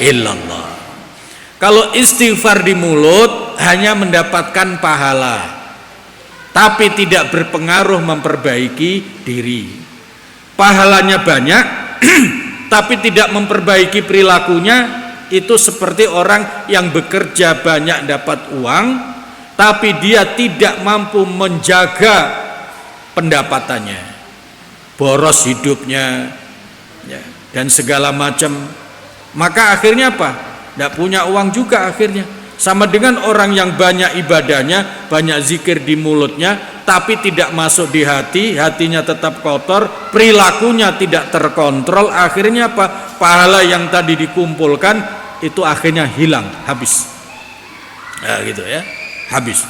illallah. Kalau istighfar di mulut hanya mendapatkan pahala, tapi tidak berpengaruh memperbaiki diri. Pahalanya banyak tapi tidak memperbaiki perilakunya. Itu seperti orang yang bekerja banyak dapat uang tapi dia tidak mampu menjaga pendapatannya, boros hidupnya ya, dan segala macam. Maka akhirnya apa? Tidak punya uang juga akhirnya. Sama dengan orang yang banyak ibadahnya, banyak zikir di mulutnya, tapi tidak masuk di hati, hatinya tetap kotor, perilakunya tidak terkontrol. Akhirnya apa? Pahala yang tadi dikumpulkan itu akhirnya hilang, habis. Nah, gitu ya, habis.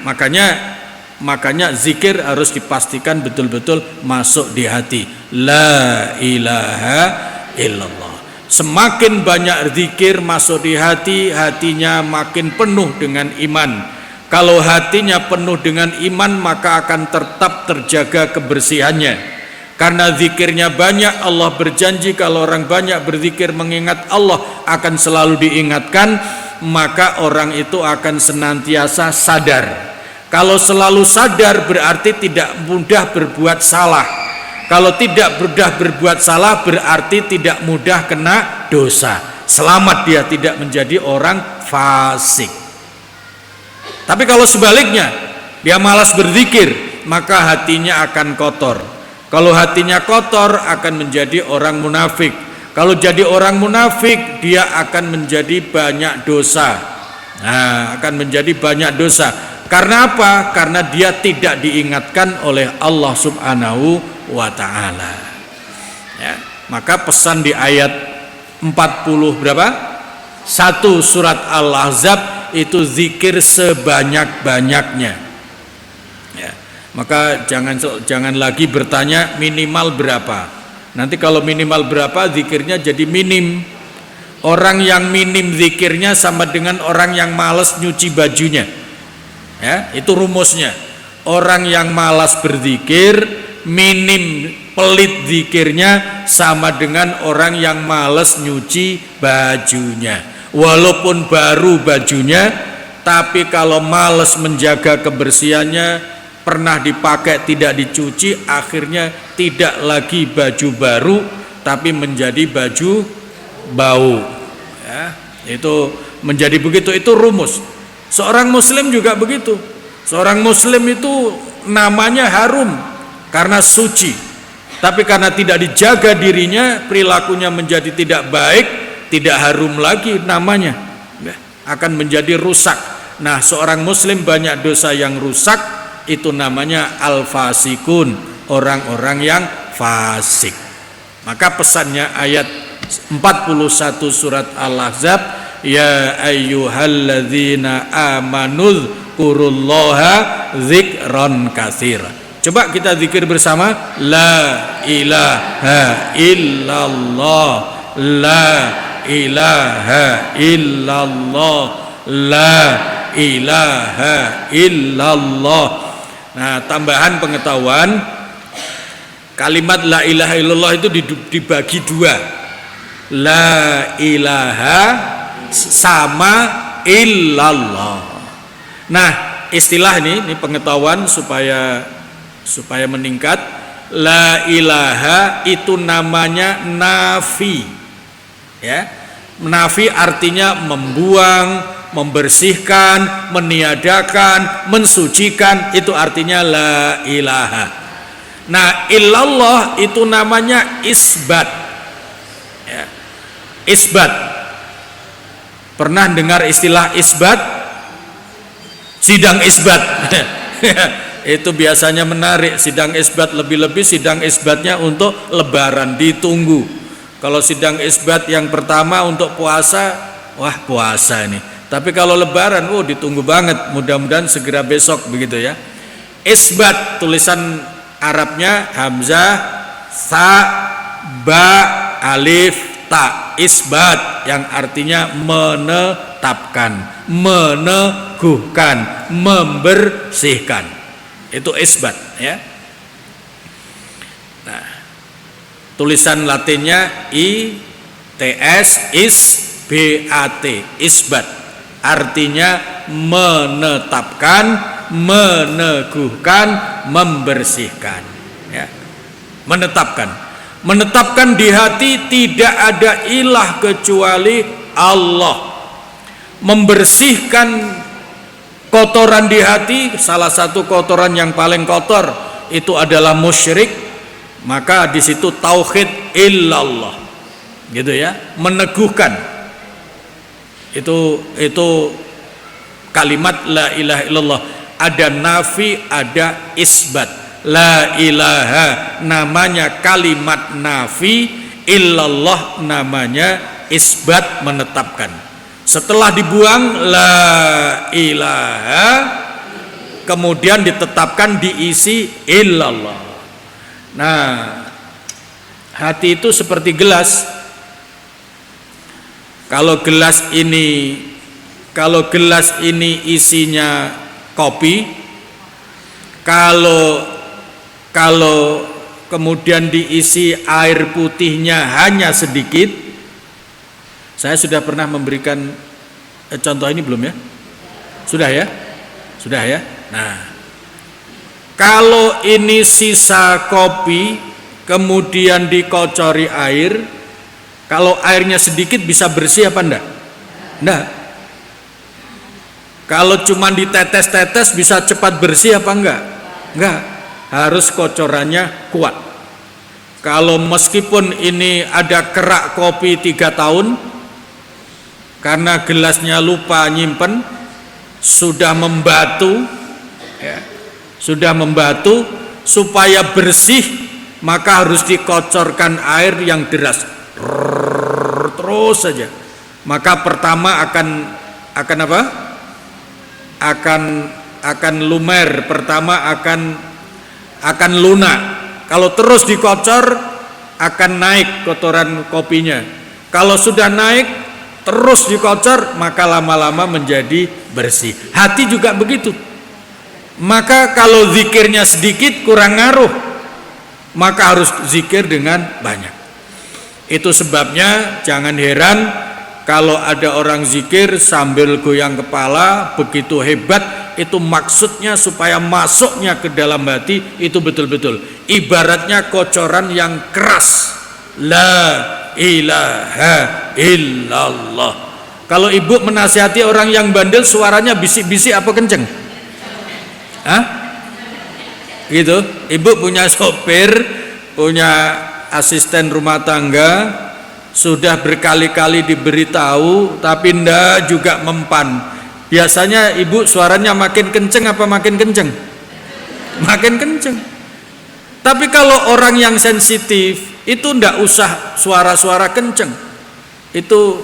Makanya zikir harus dipastikan betul-betul masuk di hati. La ilaha illallah. Semakin banyak zikir masuk di hati, hatinya makin penuh dengan iman. Kalau hatinya penuh dengan iman, maka akan tetap terjaga kebersihannya. Karena zikirnya banyak, Allah berjanji kalau orang banyak berzikir mengingat Allah akan selalu diingatkan, maka orang itu akan senantiasa sadar. Kalau selalu sadar berarti tidak mudah berbuat salah. Kalau tidak mudah berbuat salah berarti tidak mudah kena dosa. Selamat dia tidak menjadi orang fasik. Tapi kalau sebaliknya, dia malas berzikir, maka hatinya akan kotor. Kalau hatinya kotor akan menjadi orang munafik. Kalau jadi orang munafik, dia akan menjadi banyak dosa. Nah, akan menjadi banyak dosa. Karena apa? Karena dia tidak diingatkan oleh Allah Subhanahu wa ta'ala. Ya, maka pesan di ayat 40 berapa? 1 surat Al-Ahzab itu zikir sebanyak-banyaknya. Ya, maka jangan lagi bertanya minimal berapa. Nanti kalau minimal berapa zikirnya jadi minim. Orang yang minim zikirnya sama dengan orang yang malas nyuci bajunya. Ya, itu rumusnya. Orang yang malas berzikir, minim pelit zikirnya sama dengan orang yang malas nyuci bajunya. Walaupun baru bajunya, tapi kalau malas menjaga kebersihannya, pernah dipakai tidak dicuci, akhirnya tidak lagi baju baru tapi menjadi baju bau. Ya, itu menjadi begitu, itu rumus. Seorang muslim juga begitu. Seorang muslim itu namanya harum karena suci, tapi karena tidak dijaga dirinya, perilakunya menjadi tidak baik, tidak harum lagi namanya, akan menjadi rusak. Nah, seorang muslim banyak dosa yang rusak, itu namanya al-fasikun, orang-orang yang fasik. Maka pesannya ayat 41 surat Al-Ahzab, ya ayyuhalladzina amanu dzkurullaha dzikran katsira. Coba kita zikir bersama, la ilaha illallah, la ilaha illallah, la ilaha illallah. Nah, tambahan pengetahuan, kalimat la ilaha illallah itu dibagi dua. La ilaha sama illallah. Nah, istilah ini pengetahuan supaya meningkat. La ilaha itu namanya nafi. Ya. Nafi artinya membuang, membersihkan, meniadakan, mensucikan, itu artinya la ilaha. Nah, illallah itu namanya isbat. Ya. Isbat. Pernah dengar istilah isbat? Sidang isbat. Itu biasanya menarik, sidang isbat, lebih-lebih sidang isbatnya untuk lebaran, ditunggu. Kalau sidang isbat yang pertama untuk puasa, wah puasa ini. Tapi kalau lebaran, ditunggu banget. Mudah-mudahan segera besok begitu ya. Isbat, tulisan Arabnya hamzah, sa, ba, alif, ta. Isbat yang artinya menetapkan, meneguhkan, membersihkan. Itu isbat ya. Nah, tulisan Latinnya ITS, isbat, isbat. Artinya menetapkan, meneguhkan, membersihkan ya. Menetapkan di hati tidak ada ilah kecuali Allah. Membersihkan kotoran di hati, salah satu kotoran yang paling kotor itu adalah musyrik, maka di situ tauhid illallah gitu ya, meneguhkan itu kalimat la ilaha illallah, ada nafi, ada isbat. La ilaha namanya kalimat nafi, illallah namanya isbat, menetapkan. Setelah dibuang la ilaha, kemudian ditetapkan diisi illallah. Nah, hati itu seperti gelas. Kalau gelas ini isinya kopi, kalau kemudian diisi air putihnya hanya sedikit. Saya sudah pernah memberikan contoh ini belum ya? Sudah ya? Sudah ya? Nah, kalau ini sisa kopi kemudian dikocori air, kalau airnya sedikit bisa bersih apa enggak? Enggak. Kalau cuma ditetes-tetes bisa cepat bersih apa enggak? Enggak. Harus kocorannya kuat. Kalau meskipun ini ada kerak kopi 3 tahun, karena gelasnya lupa nyimpen, sudah membatu ya, sudah membatu, supaya bersih maka harus dikocorkan air yang deras terus saja. Maka pertama akan apa? Akan lumer, pertama akan lunak. Kalau terus dikocor akan naik kotoran kopinya. Kalau sudah naik terus dikocor, maka lama-lama menjadi bersih. Hati juga begitu. Maka kalau zikirnya sedikit kurang ngaruh, maka harus zikir dengan banyak. Itu sebabnya jangan heran kalau ada orang zikir sambil goyang kepala, begitu hebat. Itu maksudnya supaya masuknya ke dalam hati itu betul-betul. Ibaratnya kocoran yang keras. La ilaha illallah. Kalau ibu menasihati orang yang bandel, suaranya bisik-bisik apa kenceng? Hah? Gitu. Ibu punya sopir, punya asisten rumah tangga, sudah berkali-kali diberitahu tapi ndak juga mempan. Biasanya ibu suaranya makin kenceng apa makin kenceng? Makin kenceng. Tapi kalau orang yang sensitif itu ndak usah suara-suara kenceng, itu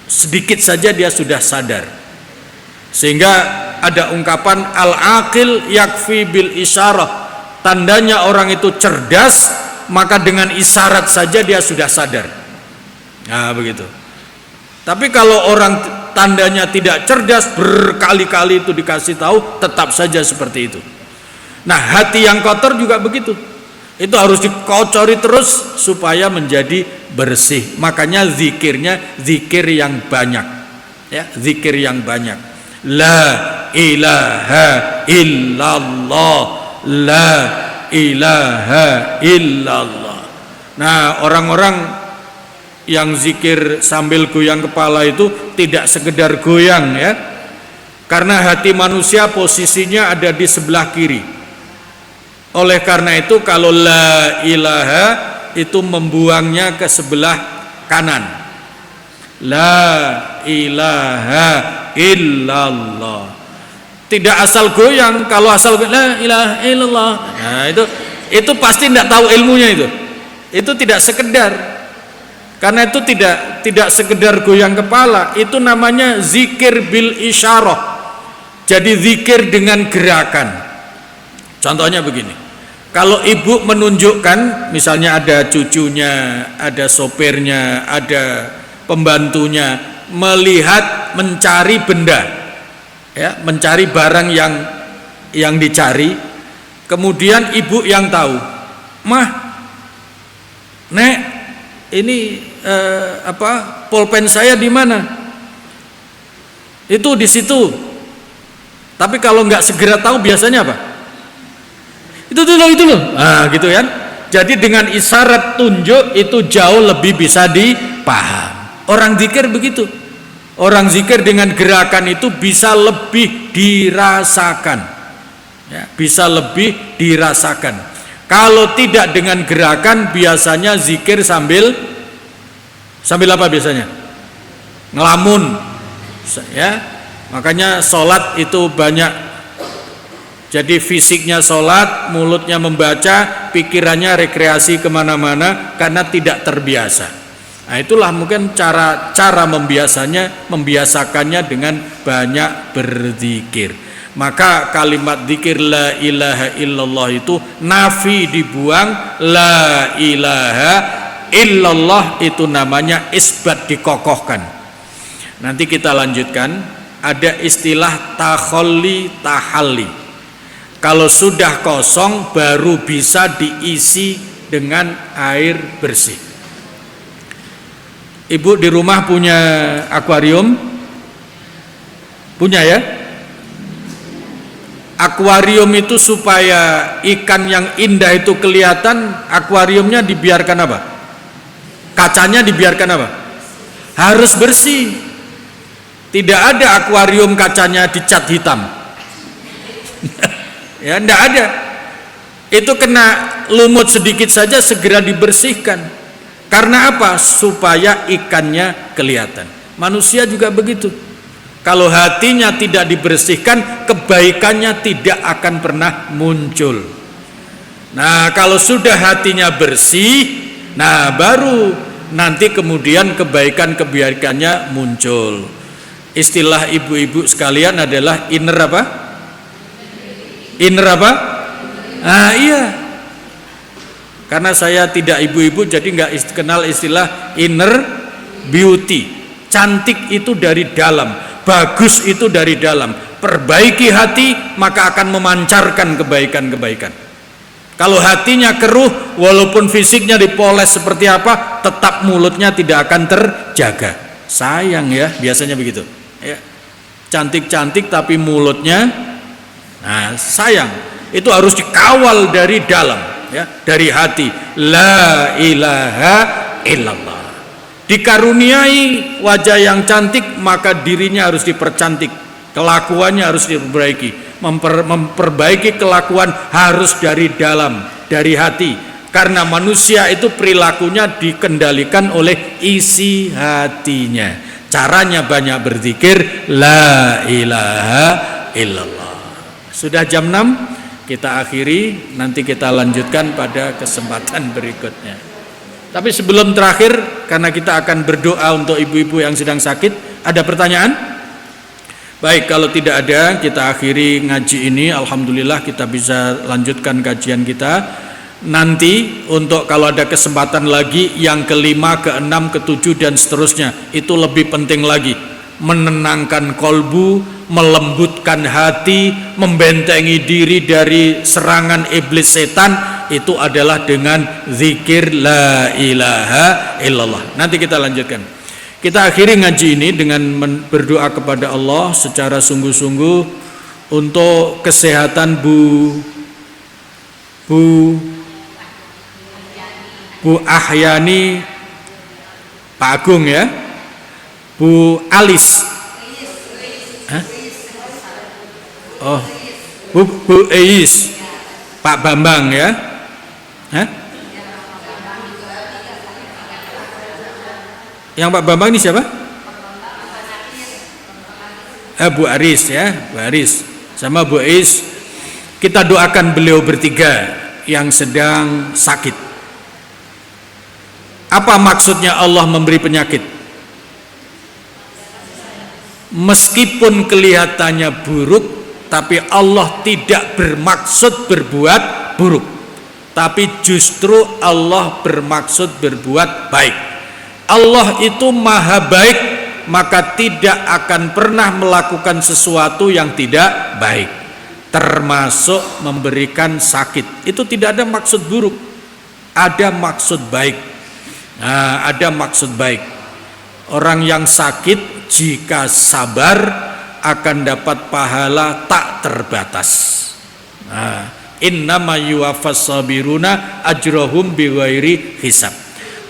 sedikit saja dia sudah sadar. Sehingga ada ungkapan al-aqil yakfi bil isyarah. Tandanya orang itu cerdas, maka dengan isyarat saja dia sudah sadar. Nah begitu. Tapi kalau orang tandanya tidak cerdas, berkali-kali itu dikasih tahu, tetap saja seperti itu. Nah hati yang kotor juga begitu. Itu harus dikocori terus supaya menjadi bersih. Makanya zikirnya zikir yang banyak ya, zikir yang banyak. La ilaha illallah, la ilaha illallah. Nah orang-orang yang zikir sambil goyang kepala itu tidak sekedar goyang ya, karena hati manusia posisinya ada di sebelah kiri. Oleh karena itu kalau la ilaha itu membuangnya ke sebelah kanan. La ilaha illallah. Tidak asal goyang. Kalau asal la ilaha illallah, nah itu pasti tidak tahu ilmunya itu tidak sekedar. Karena itu tidak sekedar goyang kepala, itu namanya zikir bil isyarah. Jadi zikir dengan gerakan. Contohnya begini. Kalau ibu menunjukkan, misalnya ada cucunya, ada sopirnya, ada pembantunya, melihat mencari benda, ya, mencari barang yang dicari, kemudian ibu yang tahu, mah, nek, ini pulpen saya di mana? Itu di situ. Tapi kalau nggak segera tahu biasanya apa? Itu loh. Ah, gitu kan? Jadi dengan isyarat tunjuk itu jauh lebih bisa dipaham. Orang zikir begitu. Orang zikir dengan gerakan itu bisa lebih dirasakan. Ya, bisa lebih dirasakan. Kalau tidak dengan gerakan, biasanya zikir sambil apa biasanya? Ngelamun. Ya, makanya sholat itu banyak. Jadi fisiknya sholat, mulutnya membaca, pikirannya rekreasi kemana-mana karena tidak terbiasa. Nah, itulah mungkin cara membiasakannya dengan banyak berzikir. Maka kalimat zikir la ilaha illallah itu nafi dibuang, la ilaha illallah itu namanya isbat dikokohkan. Nanti kita lanjutkan, ada istilah takhalli tahalli. Kalau sudah kosong baru bisa diisi dengan air bersih. Ibu di rumah punya akuarium? Punya ya? Akuarium itu supaya ikan yang indah itu kelihatan, akuariumnya dibiarkan apa? Kacanya dibiarkan apa? Harus bersih. Tidak ada akuarium kacanya dicat hitam. Ya, enggak ada. Itu kena lumut sedikit saja segera dibersihkan. Karena apa? Supaya ikannya kelihatan. Manusia juga begitu. Kalau hatinya tidak dibersihkan, kebaikannya tidak akan pernah muncul. Nah, kalau sudah hatinya bersih, nah baru nanti kemudian kebaikannya muncul. Istilah ibu-ibu sekalian adalah inner apa? Inner apa? Ah, iya. Karena saya tidak ibu-ibu, jadi nggak kenal istilah inner beauty. Cantik itu dari dalam, bagus itu dari dalam. Perbaiki hati, maka akan memancarkan kebaikan-kebaikan. Kalau hatinya keruh, walaupun fisiknya dipoles seperti apa, tetap mulutnya tidak akan terjaga. Sayang ya, biasanya begitu. Ya. Cantik-cantik tapi mulutnya, nah sayang. Itu harus dikawal dari dalam, ya, dari hati. La ilaha illallah. Dikaruniai wajah yang cantik, maka dirinya harus dipercantik, kelakuannya harus diperbaiki. Memperbaiki kelakuan harus dari dalam, dari hati. Karena manusia itu perilakunya dikendalikan oleh isi hatinya. Caranya banyak berzikir la ilaha illallah. Sudah jam 6, kita akhiri, nanti kita lanjutkan pada kesempatan berikutnya. Tapi sebelum terakhir, karena kita akan berdoa untuk ibu-ibu yang sedang sakit, ada pertanyaan? Baik, kalau tidak ada, kita akhiri ngaji ini. Alhamdulillah kita bisa lanjutkan kajian kita. Nanti untuk kalau ada kesempatan lagi, yang kelima, keenam, ketujuh dan seterusnya, itu lebih penting lagi. Menenangkan kolbu, melembutkan hati, membentengi diri dari serangan iblis setan, itu adalah dengan zikir la ilaha illallah. Nanti kita lanjutkan. Kita akhiri ngaji ini dengan berdoa kepada Allah secara sungguh-sungguh untuk kesehatan Bu Ahyani, Pak Agung ya, Bu Alis, hah? Oh, Bu Eis, Pak Bambang ya, hah? Yang Pak Bambang ini siapa? Bu Aris ya, Bu Aris sama Bu Eis. Kita doakan beliau bertiga yang sedang sakit. Apa maksudnya Allah memberi penyakit? Meskipun kelihatannya buruk, tapi Allah tidak bermaksud berbuat buruk, tapi justru Allah bermaksud berbuat baik. Allah itu maha baik, maka tidak akan pernah melakukan sesuatu yang tidak baik, termasuk memberikan sakit. Itu tidak ada maksud buruk, ada maksud baik. Nah, ada maksud baik. Orang yang sakit jika sabar akan dapat pahala tak terbatas. Nah, innama yuwaffas sabiruna ajrohum bighairi hisab.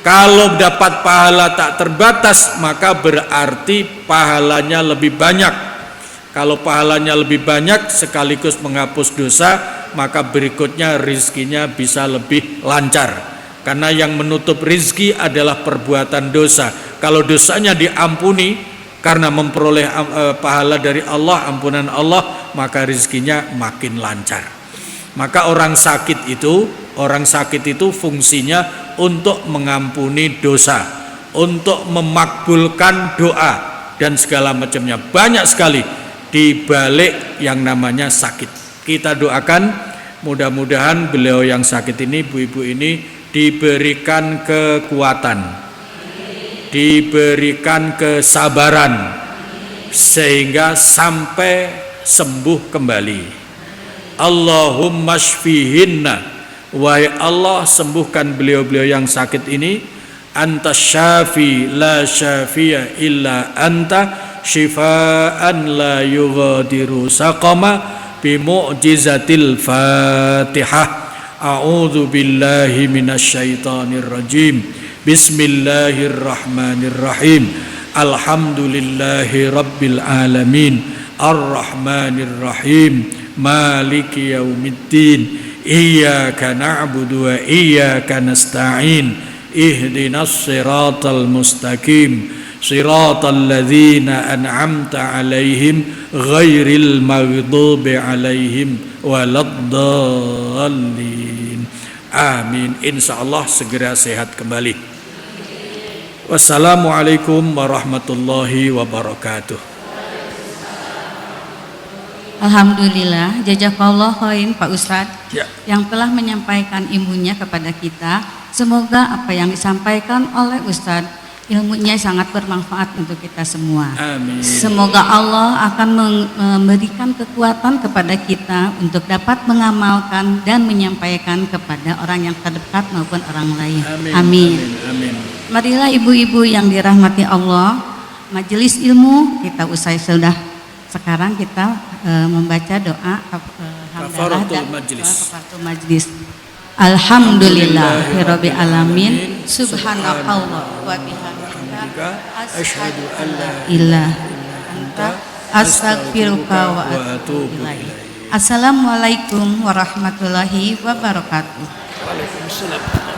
Kalau dapat pahala tak terbatas, maka berarti pahalanya lebih banyak. Kalau pahalanya lebih banyak sekaligus menghapus dosa, maka berikutnya rizkinya bisa lebih lancar. Karena yang menutup rizki adalah perbuatan dosa. Kalau dosanya diampuni karena memperoleh pahala dari Allah, ampunan Allah, maka rizkinya makin lancar. Maka orang sakit itu fungsinya untuk mengampuni dosa, untuk memakbulkan doa dan segala macamnya. Banyak sekali di balik yang namanya sakit. Kita doakan mudah-mudahan beliau yang sakit ini, ibu-ibu ini diberikan kekuatan, diberikan kesabaran sehingga sampai sembuh kembali. Allahumma shfihinna, wahai Allah sembuhkan beliau-beliau yang sakit ini. Anta syafi la syafiya illa anta, syifaan la yughadiru saqama, bimu'jizatil Fatihah. A'udzu billahi minasyaitonir rajim. Bismillahirrahmanirrahim. Alhamdulillahi rabbil alamin. Arrahmanir rahim. Maliki yaumiddin. Iyyaka na'budu wa iyyaka nasta'in. Ihdinas siratal mustaqim. Siratal ladzina an'amta 'alaihim ghairil maghdubi 'alaihim waladdallin. Amin. Insyaallah segera sehat kembali. Wassalamualaikum warahmatullahi wabarakatuh. Alhamdulillah, jazakallah khairan Pak Ustadz Ya. yang telah menyampaikan ilmunya kepada kita. Semoga apa yang disampaikan oleh Ustadz ilmunya sangat bermanfaat untuk kita semua. Amin. Semoga Allah akan memberikan kekuatan kepada kita untuk dapat mengamalkan dan menyampaikan kepada orang yang terdekat maupun orang lain. Amin. Amin. Amin. Marilah ibu-ibu yang dirahmati Allah, majelis ilmu kita usai sudah. Sekarang kita membaca doa hamdalah dan kafaratul majlis. Alhamdulillahirabbil alamin. Subhanallah wa bihamdika asyhadu an la ilaha illa anta astaghfiruka wa atubu ilaik. Assalamualaikum warahmatullahi wabarakatuh. Waalaikumsalam.